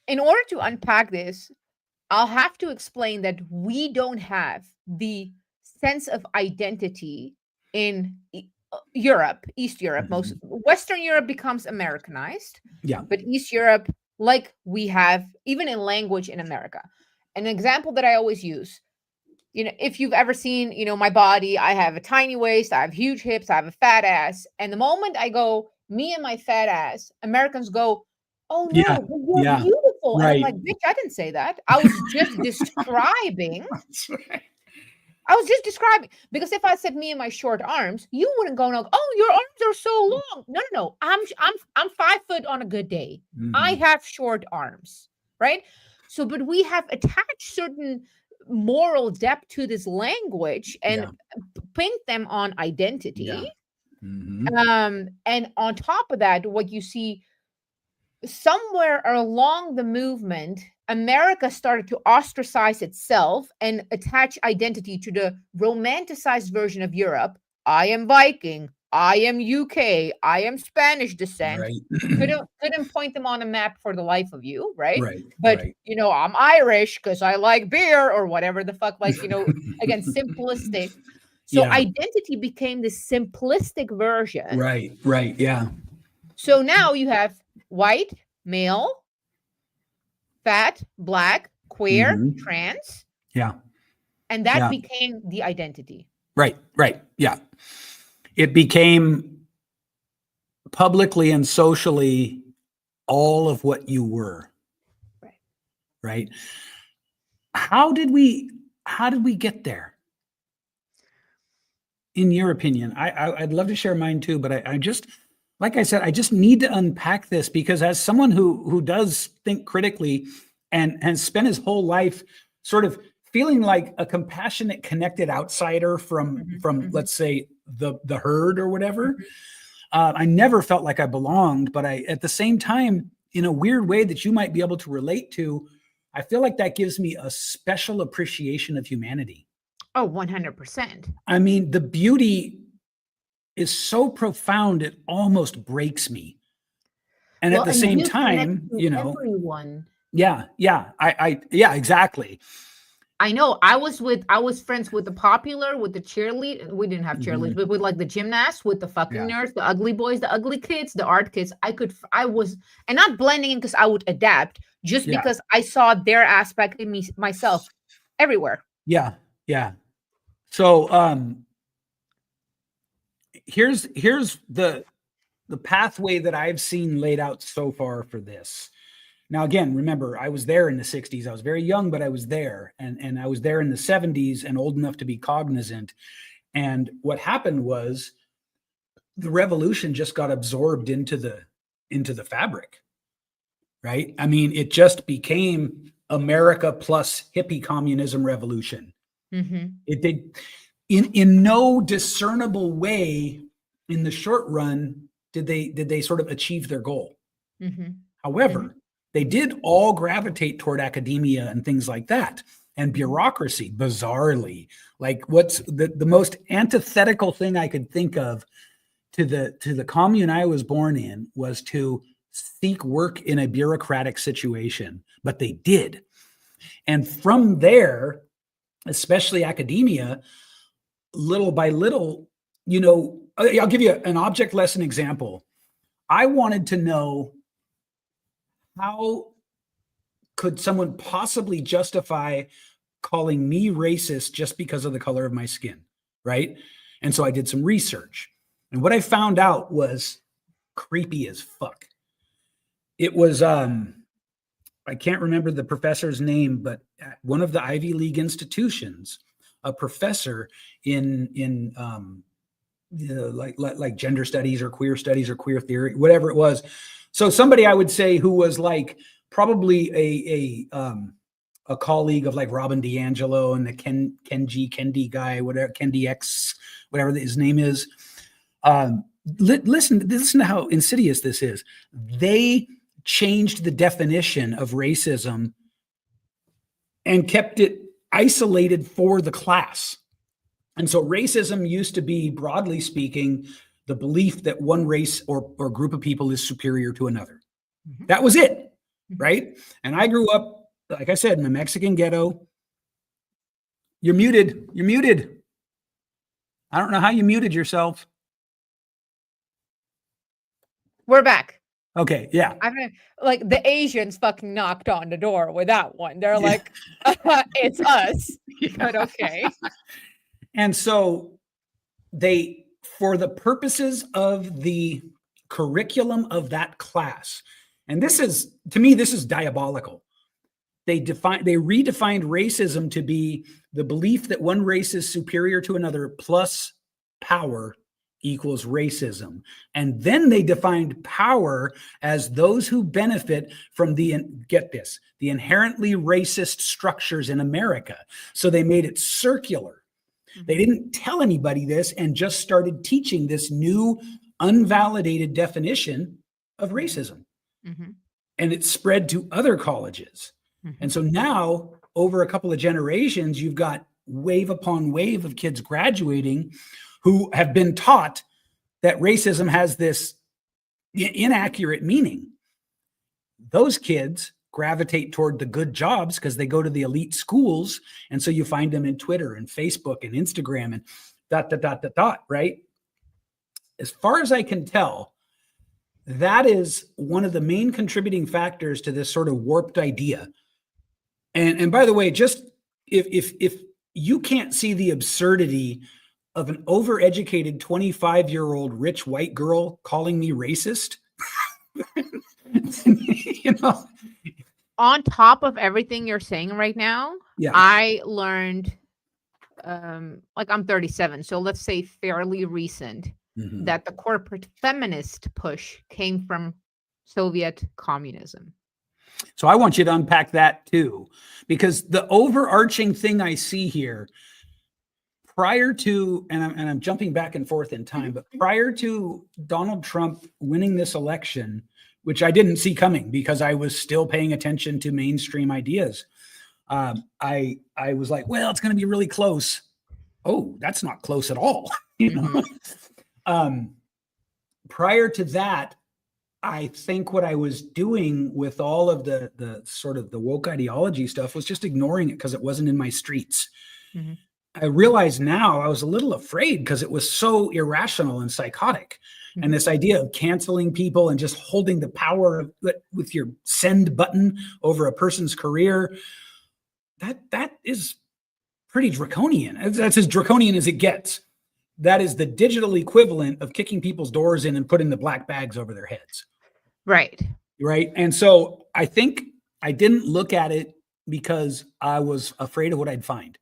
in order to unpack this, I'll have to explain that we don't have the sense of identity in Europe, East Europe. Most Western Europe becomes Americanized. Yeah. But East Europe, like we have, even in language in America. An example that I always use, if you've ever seen, my body, I have a tiny waist, I have huge hips, I have a fat ass. And the moment I go, me and my fat ass, Americans go, oh no, you're beautiful. Right. And I'm like, bitch, I didn't say that. I was just describing. I was just describing, because if I said me and my short arms, you wouldn't go, no, oh, your arms are so long. No. I'm 5 foot on a good day. I have short arms, right? So, but we have attached certain moral depth to this language and pink them on identity. And on top of that, what you see somewhere along the movement, America started to ostracize itself and attach identity to the romanticized version of Europe. I am Viking. I am UK. I am Spanish descent. Right. Couldn't point them on a map for the life of you, right? Right. But I'm Irish because I like beer or whatever the fuck. Like, again, simplistic. So identity became this simplistic version. Right. Yeah. So now you have white, male, fat, black, queer, trans. Yeah. And that became the identity. Right. Yeah. It became publicly and socially all of what you were. Right. How did we get there? In your opinion? I'd love to share mine too, but I just, like I said, I just need to unpack this, because as someone who does think critically and has spent his whole life sort of feeling like a compassionate, connected outsider from let's say the herd or whatever, I never felt like I belonged, but at the same time, in a weird way that you might be able to relate to, I feel like that gives me a special appreciation of humanity. Oh, 100%. I mean, the beauty is so profound, it almost breaks me. And at the same time, everyone. Yeah, exactly. I know. I was friends with the popular, with the cheerleader. We didn't have cheerleaders, but with like the gymnasts, with the fucking nerds, the ugly boys, the ugly kids, the art kids. I was, and not blending in because I would adapt, just because I saw their aspect in me, myself, everywhere. Yeah. So, here's the pathway that I've seen laid out so far for this. Now, again, remember, I was there in the 60s. I was very young, but I was there. And I was there in the 70s and old enough to be cognizant. And what happened was the revolution just got absorbed into the fabric, right? I mean, it just became America plus hippie communism revolution. It did, in no discernible way in the short run did they sort of achieve their goal. However, they did all gravitate toward academia and things like that, and bureaucracy, bizarrely. Like, what's the most antithetical thing I could think of to the commune I was born in was to seek work in a bureaucratic situation, but they did. And from there, especially academia, little by little, I'll give you an object lesson example. I wanted to know, how could someone possibly justify calling me racist just because of the color of my skin, right? And so I did some research. And what I found out was creepy as fuck. It was, I can't remember the professor's name, but at one of the Ivy League institutions, a professor in like gender studies or queer theory, whatever it was. So somebody I would say who was like probably a colleague of like Robin DiAngelo and the Kendi guy, whatever, Kendi X, whatever his name is. Listen to how insidious this is. They changed the definition of racism and kept it isolated for the class. And so racism used to be, broadly speaking, the belief that one race or group of people is superior to another. Mm-hmm. That was it, right? And I grew up, like I said, in a Mexican ghetto. You're muted. You're muted. I don't know how you muted yourself. We're back. Okay, yeah. I mean, like the Asians fucking knocked on the door with that one. They're like, it's us. But okay. And so they, for the purposes of the curriculum of that class, and this is, to me, this is diabolical. They redefined racism to be the belief that one race is superior to another plus power equals racism. And then they defined power as those who benefit from get this, the inherently racist structures in America. So they made it circular. They didn't tell anybody this and just started teaching this new unvalidated definition of racism. Mm-hmm. And it spread to other colleges. Mm-hmm. And so now, over a couple of generations, you've got wave upon wave of kids graduating who have been taught that racism has this inaccurate meaning. Those kids gravitate toward the good jobs because they go to the elite schools. And so you find them in Twitter and Facebook and Instagram and ... right? As far as I can tell, that is one of the main contributing factors to this sort of warped idea. And by the way, just if you can't see the absurdity of an overeducated 25-year-old rich white girl calling me racist, you know. On top of everything you're saying right now, yeah. I learned, like I'm 37, so let's say fairly recent, that the corporate feminist push came from Soviet communism. So I want you to unpack that too, because the overarching thing I see here, prior to, and I'm jumping back and forth in time, but prior to Donald Trump winning this election, which I didn't see coming because I was still paying attention to mainstream ideas, I was like, well, it's going to be really close. Oh, that's not close at all. You know? Prior to that, I think what I was doing with all of the sort of the woke ideology stuff was just ignoring it because it wasn't in my streets. Mm-hmm. I realize now I was a little afraid because it was so irrational and psychotic. Mm-hmm. And this idea of canceling people and just holding the power with your send button over a person's career, that is pretty draconian. That's as draconian as it gets. That is the digital equivalent of kicking people's doors in and putting the black bags over their heads. Right. Right. And so I think I didn't look at it because I was afraid of what I'd find.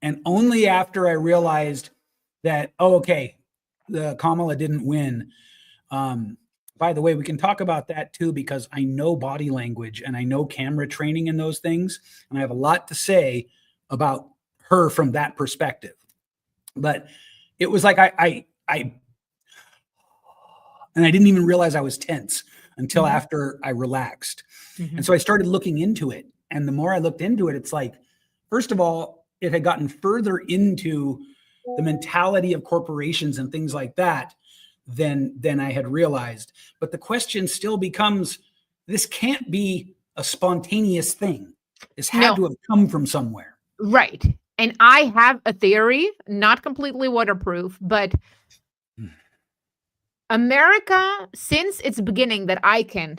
And only after I realized that, oh, okay, the Kamala didn't win. By the way, we can talk about that too, because I know body language and I know camera training and those things. And I have a lot to say about her from that perspective. But it was like I didn't even realize I was tense until after I relaxed. Mm-hmm. And so I started looking into it. And the more I looked into it, it's like, first of all, it had gotten further into the mentality of corporations and things like that than I had realized. But the question still becomes, this can't be a spontaneous thing. This had to have come from somewhere. Right. And I have a theory, not completely waterproof, but America, since its beginning that I can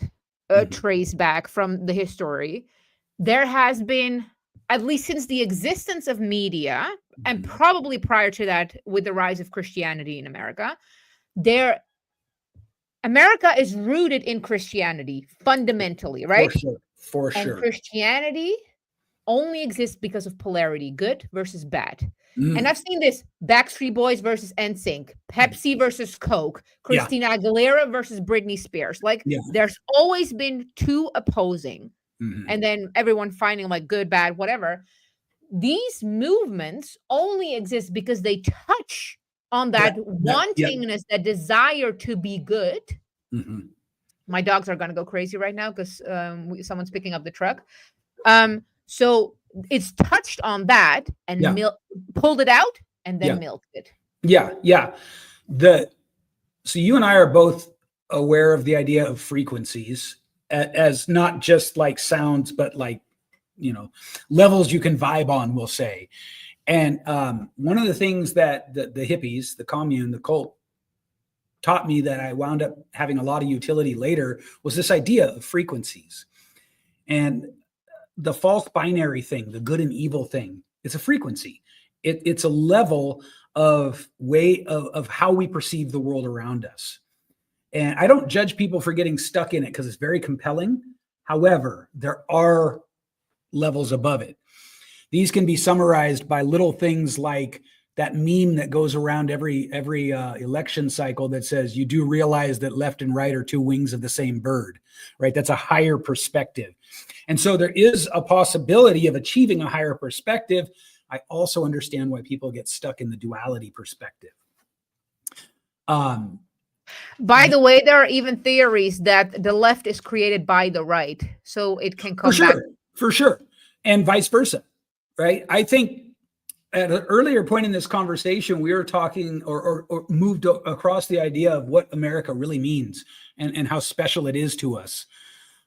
trace back from the history, there has been, at least since the existence of media, and probably prior to that with the rise of Christianity in America, America is rooted in Christianity fundamentally, right? For sure. And Christianity only exists because of polarity, good versus bad. And I've seen this: Backstreet Boys versus NSYNC, Pepsi versus Coke, Christina Aguilera versus Britney Spears. Like, there's always been two opposing and then everyone finding like good, bad, whatever. These movements only exist because they touch on that wantingness, that desire to be good. My dogs are going to go crazy right now because someone's picking up the truck. So it's touched on that and pulled it out and then milked it. Yeah. So you and I are both aware of the idea of frequencies as not just like sounds, but like, levels you can vibe on, we'll say. And one of the things that the hippies, the commune, the cult taught me that I wound up having a lot of utility later was this idea of frequencies. And the false binary thing, the good and evil thing, it's a frequency. It's a level of way of how we perceive the world around us. And I don't judge people for getting stuck in it because it's very compelling. However, there are levels above it. These can be summarized by little things like that meme that goes around every election cycle that says, you do realize that left and right are two wings of the same bird, right? That's a higher perspective. And so there is a possibility of achieving a higher perspective. I also understand why people get stuck in the duality perspective. By the way, there are even theories that the left is created by the right, so it can come back. For sure. And vice versa, right? I think at an earlier point in this conversation, we were talking or moved across the idea of what America really means and how special it is to us.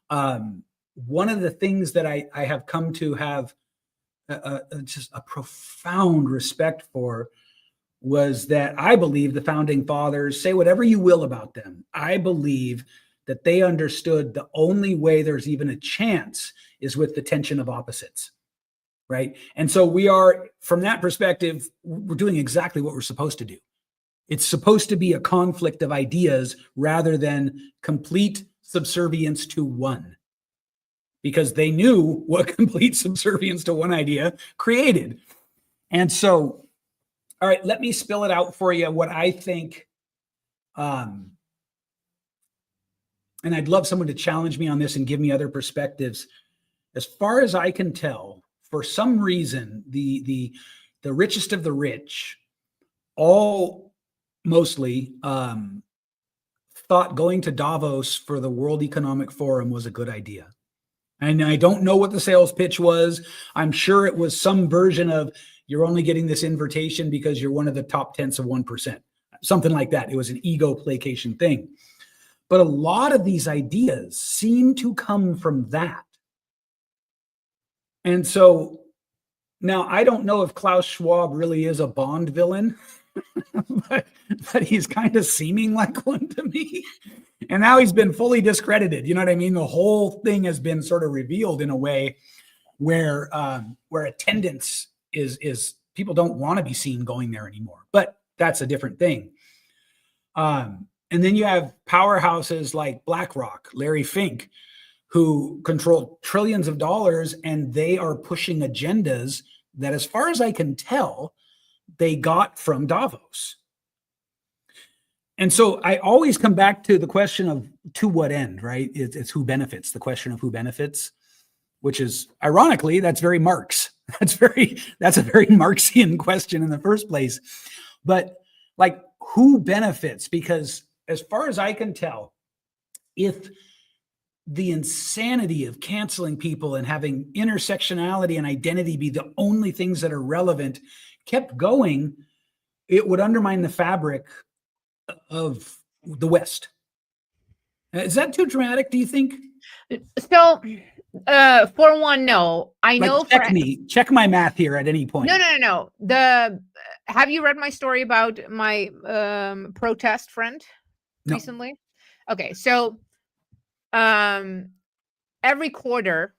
One of the things that I have come to have just a profound respect for was that I believe the founding fathers, say whatever you will about them, I believe that they understood the only way there's even a chance is with the tension of opposites, right? And so we are, from that perspective, we're doing exactly what we're supposed to do. It's supposed to be a conflict of ideas rather than complete subservience to one, because they knew what complete subservience to one idea created. And so, all right, let me spill it out for you, what I think, and I'd love someone to challenge me on this and give me other perspectives. As far as I can tell, for some reason, the richest of the rich all mostly thought going to Davos for the World Economic Forum was a good idea. And I don't know what the sales pitch was. I'm sure it was some version of, you're only getting this invitation because you're one of the top 10ths of 1%, something like that. It was an ego placation thing. But a lot of these ideas seem to come from that. And so now I don't know if Klaus Schwab really is a Bond villain, but he's kind of seeming like one to me. And now he's been fully discredited. You know what I mean? The whole thing has been sort of revealed in a way where attendance is people don't want to be seen going there anymore. But that's a different thing. And then you have powerhouses like BlackRock, Larry Fink, who control trillions of dollars, and they are pushing agendas that, as far as I can tell, they got from Davos. And so I always come back to the question of to what end, right? It's who benefits, the question of who benefits, which is, ironically, that's very Marx. That's a very Marxian question in the first place. But like, who benefits? Because as far as I can tell, if the insanity of canceling people and having intersectionality and identity be the only things that are relevant kept going, it would undermine the fabric of the West. Is that too dramatic, do you think? So, for one, no. I know. Check my math here at any point. No. Have you read my story about my protest friend recently? Okay, so every quarter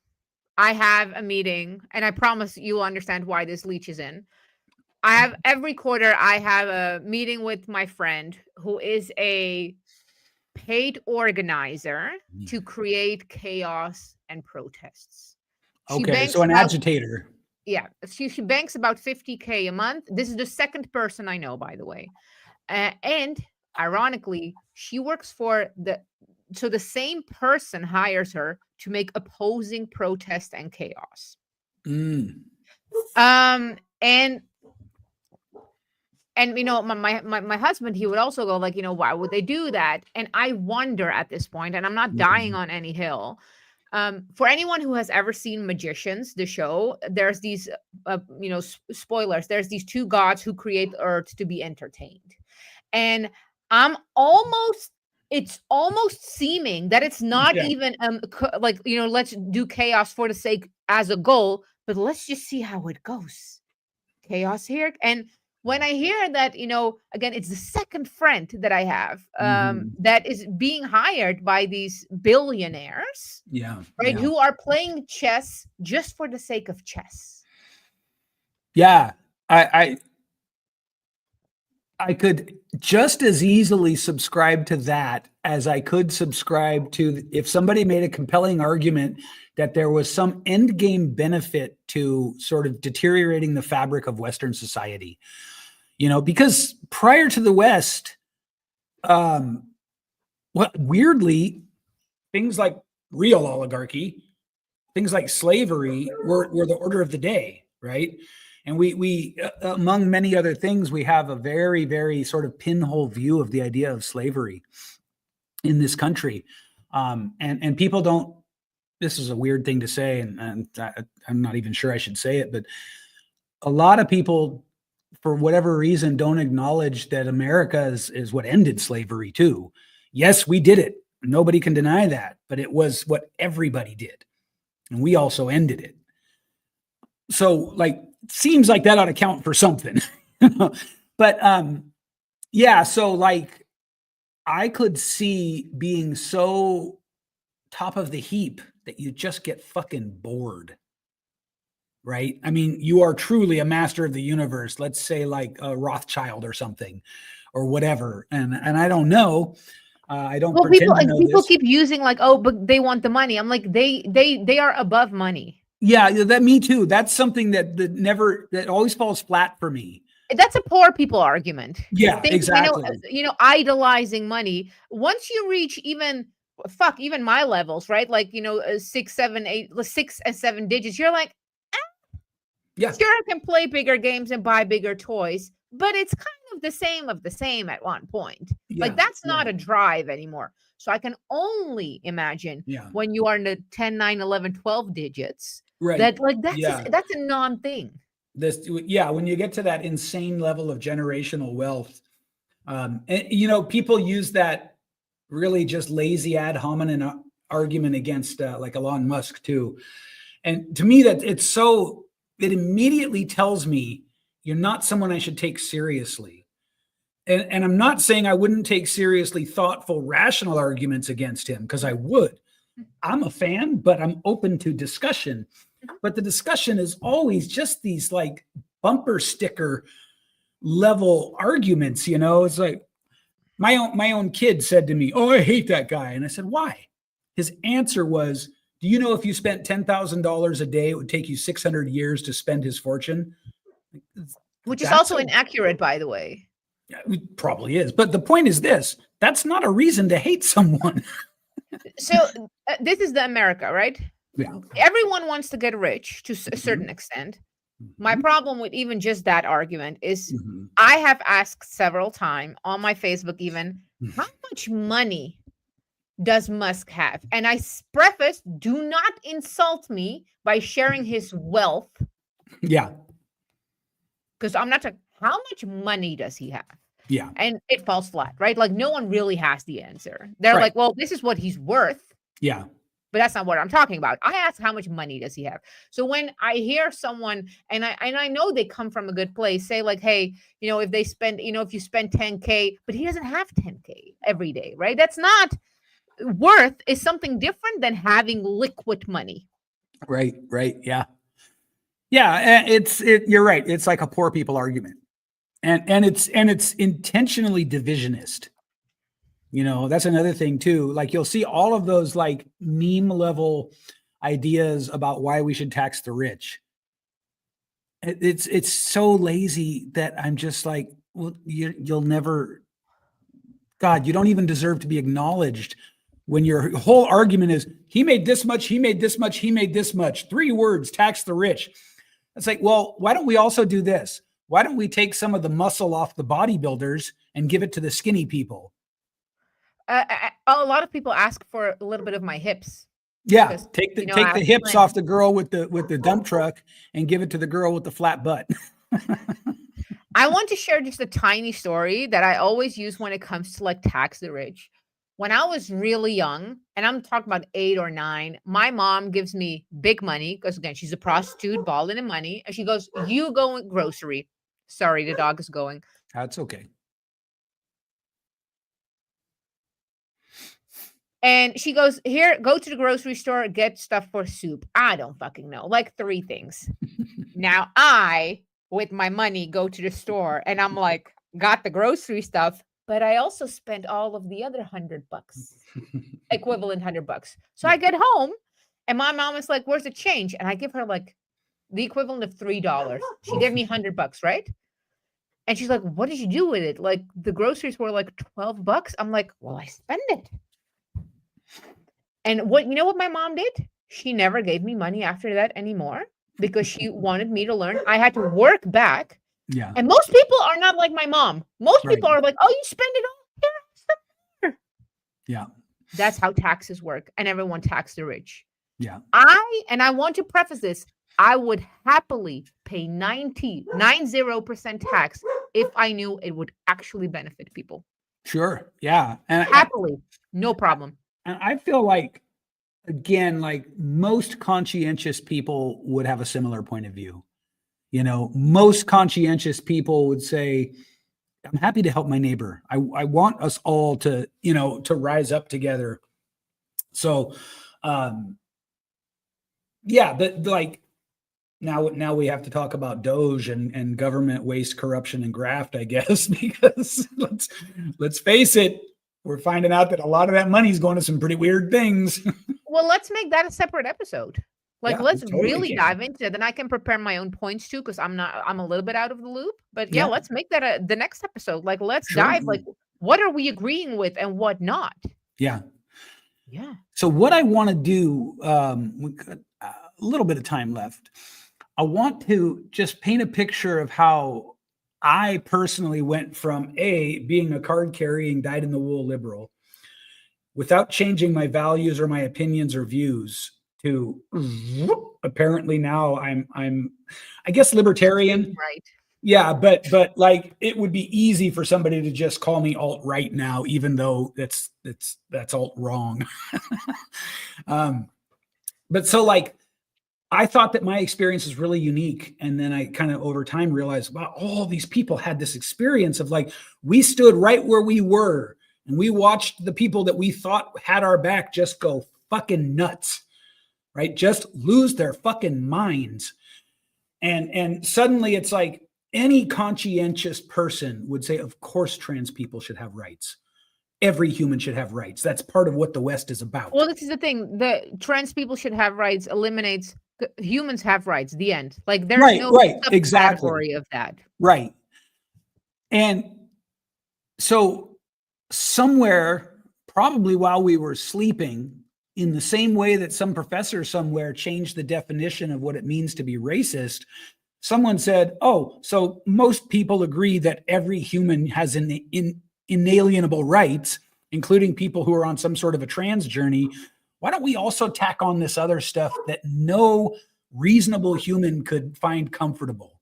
I have a meeting, and I promise you'll understand why this leeches in. Every quarter I have a meeting with my friend who is a paid organizer to create chaos and protests. So an agitator. Yeah, she banks about 50K a month. This is the second person I know, by the way. And ironically, she works for the same person hires her to make opposing protest and chaos. Mm. And you know, my husband, he would also go like, you know, why would they do that? And I wonder at this point, and I'm not dying on any hill. For anyone who has ever seen Magicians, the show, there's these, you know, spoilers. There's these two gods who create the earth to be entertained, and it's almost seeming that it's not even like, you know, let's do chaos for the sake as a goal, but let's just see how it goes. Chaos here. And when I hear that, you know, again, it's the second friend that I have that is being hired by these billionaires, right, who are playing chess just for the sake of chess. Yeah, I could just as easily subscribe to that as I could subscribe to if somebody made a compelling argument that there was some end game benefit to sort of deteriorating the fabric of Western society. You know, because prior to the West, weirdly, things like real oligarchy, things like slavery were the order of the day, right? And we among many other things, we have a very, very sort of pinhole view of the idea of slavery in this country. And people don't, this is a weird thing to say, and I'm not even sure I should say it, but a lot of people, for whatever reason, don't acknowledge that America is what ended slavery too. Yes, we did it. Nobody can deny that, but it was what everybody did. And we also ended it. So like, seems like that ought to count for something. But yeah, so like I could see being so top of the heap that you just get fucking bored. Right? I mean, you are truly a master of the universe. Let's say like a Rothschild or something, or whatever. And I don't know. I don't. Well, people keep using like, oh, but they want the money. I'm like, they are above money. Yeah, that me too. That's something that always falls flat for me. That's a poor people argument. Yeah, exactly. You know, idolizing money. Once you reach even my levels, right? Like, you know, 6, 7, 8, 6 and 7 digits. You're like, yeah, sure, I can play bigger games and buy bigger toys, but it's kind of the same at one point. Yeah, like that's not a drive anymore. So I can only imagine when you are in the 10, 9, 11, 12 digits, right? That like that's a non-thing. When you get to that insane level of generational wealth, and you know, people use that really just lazy ad hominem argument against like Elon Musk too. And to me, that it immediately tells me you're not someone I should take seriously. And I'm not saying I wouldn't take seriously thoughtful, rational arguments against him, because I would. I'm a fan, but I'm open to discussion. But the discussion is always just these like bumper sticker level arguments, you know. It's like my own kid said to me, "Oh, I hate that guy." And I said, "Why?" His answer was, "Do you know if you spent $10,000 a day, it would take you 600 years to spend his fortune?" Which is also inaccurate, by the way. Yeah, it probably is. But the point is this, that's not a reason to hate someone. So this is the America, right? Yeah. Everyone wants to get rich to a certain extent. My problem with even just that argument is I have asked several times on my Facebook even, how much money does Musk have? And I preface, do not insult me by sharing his wealth. Yeah. Because I'm not talking, how much money does he have? Yeah. And it falls flat, right? Like no one really has the answer. They're like, well, this is what he's worth. Yeah. But that's not what I'm talking about. I ask, how much money does he have? So when I hear someone, and I know they come from a good place, say like, hey, you know, if they spend, you know, if you spend 10K, but he doesn't have 10K every day, right? That's not worth is something different than having liquid money. Right. Yeah. Yeah. You're right. It's like a poor people argument. And it's intentionally divisionist. You know, that's another thing too. Like you'll see all of those like meme level ideas about why we should tax the rich. It's so lazy that I'm just like, well, you'll never, God, you don't even deserve to be acknowledged when your whole argument is he made this much, he made this much, he made this much, 3 words, tax the rich. It's like, well, why don't we also do this? Why don't we take some of the muscle off the bodybuilders and give it to the skinny people? A lot of people ask for a little bit of my hips. Yeah, take the hips off the girl with the dump truck and give it to the girl with the flat butt. I want to share just a tiny story that I always use when it comes to like tax the rich. When I was really young, and I'm talking about 8 or 9, my mom gives me big money because again, she's a prostitute, balling in money. And she goes, you go in grocery. Sorry, the dog is going. That's okay. And she goes, here, go to the grocery store, get stuff for soup. I don't fucking know, like 3 things. Now I, with my money, go to the store and I'm like, got the grocery stuff, but I also spent all of the other $100, equivalent $100. So I get home and my mom is like, where's the change? And I give her like the equivalent of $3. She gave me $100, right? And she's like, what did you do with it? Like the groceries were like $12. I'm like, well, I spent it. And you know what my mom did? She never gave me money after that anymore because she wanted me to learn. I had to work back. Yeah. And most people are not like my mom. Most people are like, oh, you spend it all here. Yeah. That's how taxes work. And everyone tax the rich. Yeah. I want to preface this. I would happily pay 90% tax if I knew it would actually benefit people. Sure. Yeah. And happily. No problem. And I feel like, again, like most conscientious people would have a similar point of view. You know, most conscientious people would say, I'm happy to help my neighbor. I want us all to, you know, to rise up together. So, yeah, but like now we have to talk about Doge and government waste, corruption, and graft, I guess, because let's face it. We're finding out that a lot of that money is going to some pretty weird things. Well, let's make that a separate episode. Like, Yeah, let's totally really dive into it. Then I can prepare my own points too, because I'm a little bit out of the loop. But yeah, let's make that the next episode. Like, let's dive. Like, what are we agreeing with and what not? Yeah. Yeah. So what I want to do, we got a little bit of time left. I want to just paint a picture of how I personally went from being a card-carrying, dyed-in-the-wool liberal without changing my values or my opinions or views to apparently now I'm I guess libertarian. Right. Yeah, but like it would be easy for somebody to just call me alt-right now, even though that's alt-wrong. But so like I thought that my experience was really unique. And then I kind of over time realized, wow, all these people had this experience of like, we stood right where we were and we watched the people that we thought had our back just go fucking nuts, right? Just lose their fucking minds. And suddenly it's like any conscientious person would say, of course, trans people should have rights. Every human should have rights. That's part of what the West is about. Well, this is the thing. The trans people should have rights eliminates humans have rights. The end. Like there's no category of that. Right. And so somewhere, probably while we were sleeping, in the same way that some professor somewhere changed the definition of what it means to be racist, someone said, oh, so most people agree that every human has inalienable rights, including people who are on some sort of a trans journey. Why don't we also tack on this other stuff that no reasonable human could find comfortable,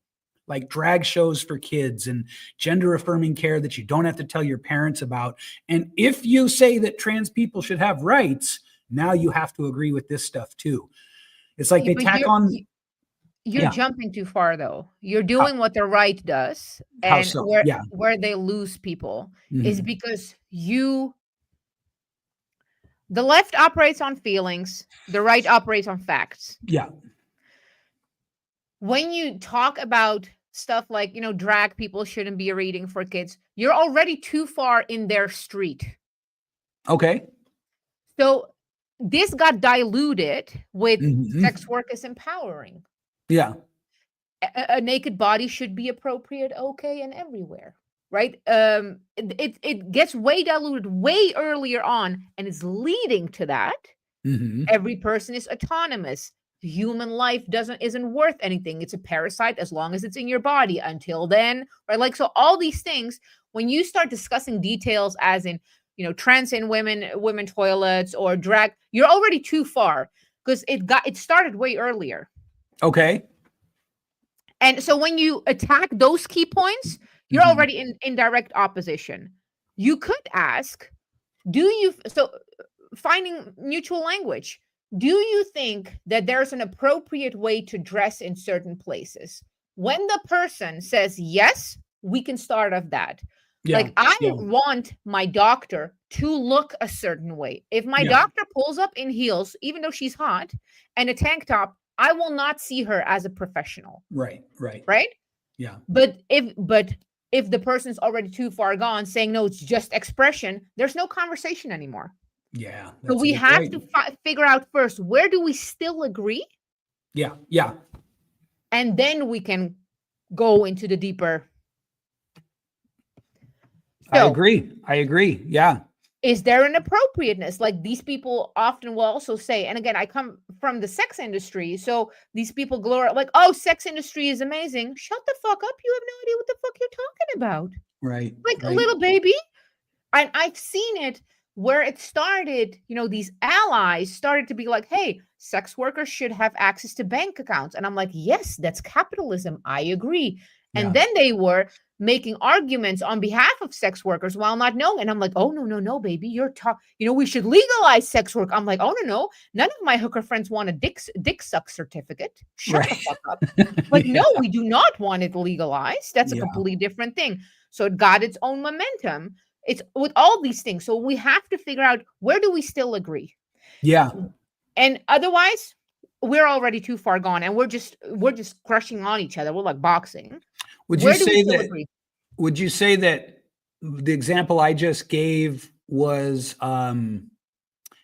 like drag shows for kids and gender affirming care that you don't have to tell your parents about. And if you say that trans people should have rights, now you have to agree with this stuff too. It's like they tack on. You're jumping too far though. You're doing what the right does. And where they lose people is because the left operates on feelings, the right operates on facts. Yeah. When you talk about stuff like, drag people shouldn't be reading for kids, you're already too far in their street. Okay. So this got diluted with sex work is empowering. Yeah. A naked body should be appropriate, okay, and everywhere. right? It gets way diluted way earlier on, and it's leading to that. Every person is autonomous. Human life isn't worth anything. It's a parasite as long as it's in your body. Until then, right? Like, so all these things, when you start discussing details as in, trans in women toilets or drag, you're already too far, because it started way earlier. Okay. And so when you attack those key points, you're already in direct opposition. You could ask, finding mutual language. Do you think that there's an appropriate way to dress in certain places? When the person says yes, we can start off that. Like, I want my doctor to look a certain way. If my doctor pulls up in heels, even though she's hot, and a tank top, I will not see her as a professional. Right. Yeah. But if the person's already too far gone, saying no, it's just expression, there's no conversation anymore. Yeah. So we have to figure out first, where do we still agree? Yeah. And then we can go into the deeper. So, I agree. Yeah. Is there an appropriateness? Like, these people often will also say, and again, I come from the sex industry, so these people glorify, like, oh, sex industry is amazing. Shut the fuck up. You have no idea what the fuck you're talking about. Right. Like, a little baby. And I've seen it where it started, these allies started to be like, hey, sex workers should have access to bank accounts. And I'm like, yes, that's capitalism. I agree. And then they were making arguments on behalf of sex workers while not knowing. And I'm like, oh, no, baby, we should legalize sex work. I'm like, oh, no, none of my hooker friends want a dick suck certificate. Shut the fuck up. Like, no, we do not want it legalized. That's a completely different thing. So it got its own momentum. It's with all these things. So we have to figure out, where do we still agree? Yeah. And otherwise, we're already too far gone, and we're just crushing on each other. We're like boxing. Would you say that the example I just gave was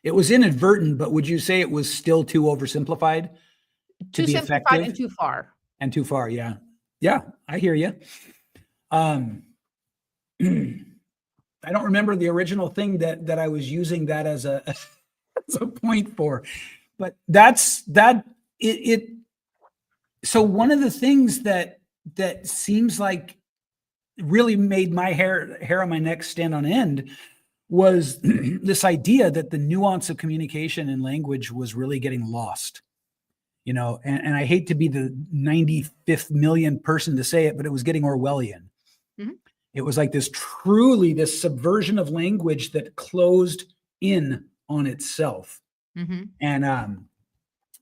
it was inadvertent, but would you say it was still too oversimplified to be effective? And too far. And too far, yeah. Yeah, I hear you. I don't remember the original thing that I was using that as a point for, but so one of the things that seems like really made my hair on my neck stand on end was this idea that the nuance of communication and language was really getting lost. And I hate to be the 95th million person to say it, but it was getting Orwellian. It was like this subversion of language that closed in on itself. And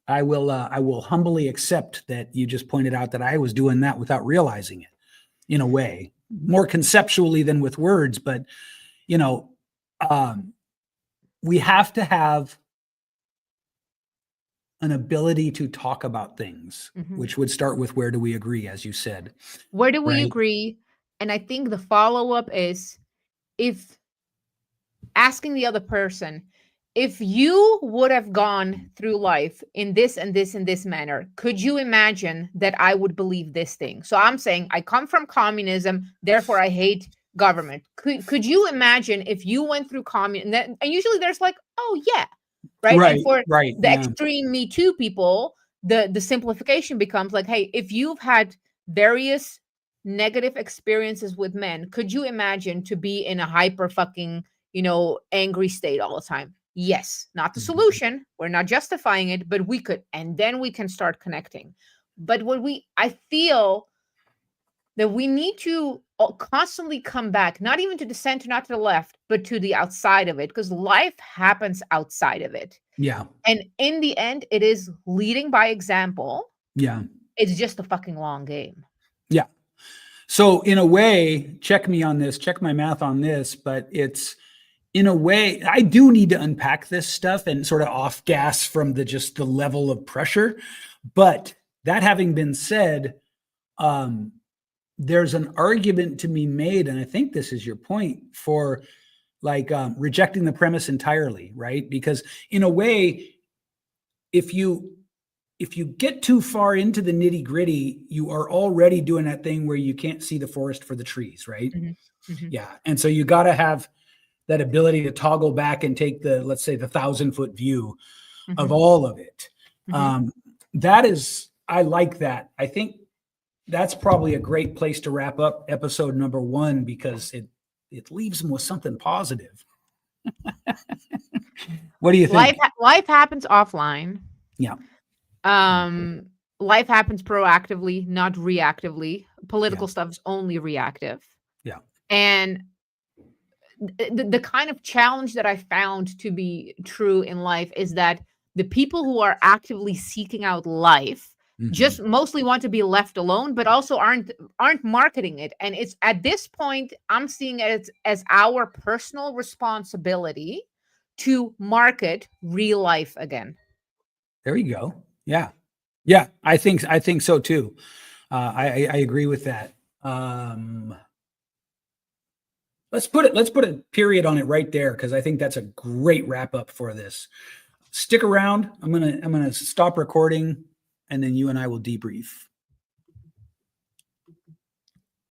I will humbly accept that you just pointed out that I was doing that without realizing it, in a way, more conceptually than with words. But, we have to have an ability to talk about things, which would start with, where do we agree, as you said? Where do we agree? And I think the follow-up is, if asking the other person, if you would have gone through life in this and this and this manner, could you imagine that I would believe this thing? So I'm saying, I come from communism, therefore I hate government. Could you imagine if you went through communism? And usually there's like, oh yeah, right? And for the extreme Me Too people, the simplification becomes like, hey, if you've had various negative experiences with men, could you imagine to be in a hyper fucking, angry state all the time? Yes, not the solution. We're not justifying it, but we could, and then we can start connecting. But I feel that we need to constantly come back, not even to the center, not to the left, but to the outside of it, because life happens outside of it. Yeah. And in the end, it is leading by example. Yeah. It's just a fucking long game. Yeah. So in a way, check me on this, check my math on this, but it's, in a way, I do need to unpack this stuff and sort of off gas from the level of pressure. But that having been said, there's an argument to be made, and I think this is your point, for like rejecting the premise entirely, right? Because in a way, if you get too far into the nitty gritty, you are already doing that thing where you can't see the forest for the trees, right? Yeah. And so you got to have that ability to toggle back and take the, let's say, the 1,000-foot view of all of it. That is, I like that. I think that's probably a great place to wrap up episode number 1, because it leaves them with something positive. What do you think? Life happens offline. Yeah. Life happens proactively, not reactively. Political stuff is only reactive. Yeah. And the kind of challenge that I found to be true in life is that the people who are actively seeking out life just mostly want to be left alone, but also aren't marketing it. And it's at this point, I'm seeing it as our personal responsibility to market real life again. There you go. Yeah. Yeah. I think so too. I agree with that. Let's put a period on it right there, because I think that's a great wrap up for this. Stick around. I'm gonna stop recording, and then you and I will debrief.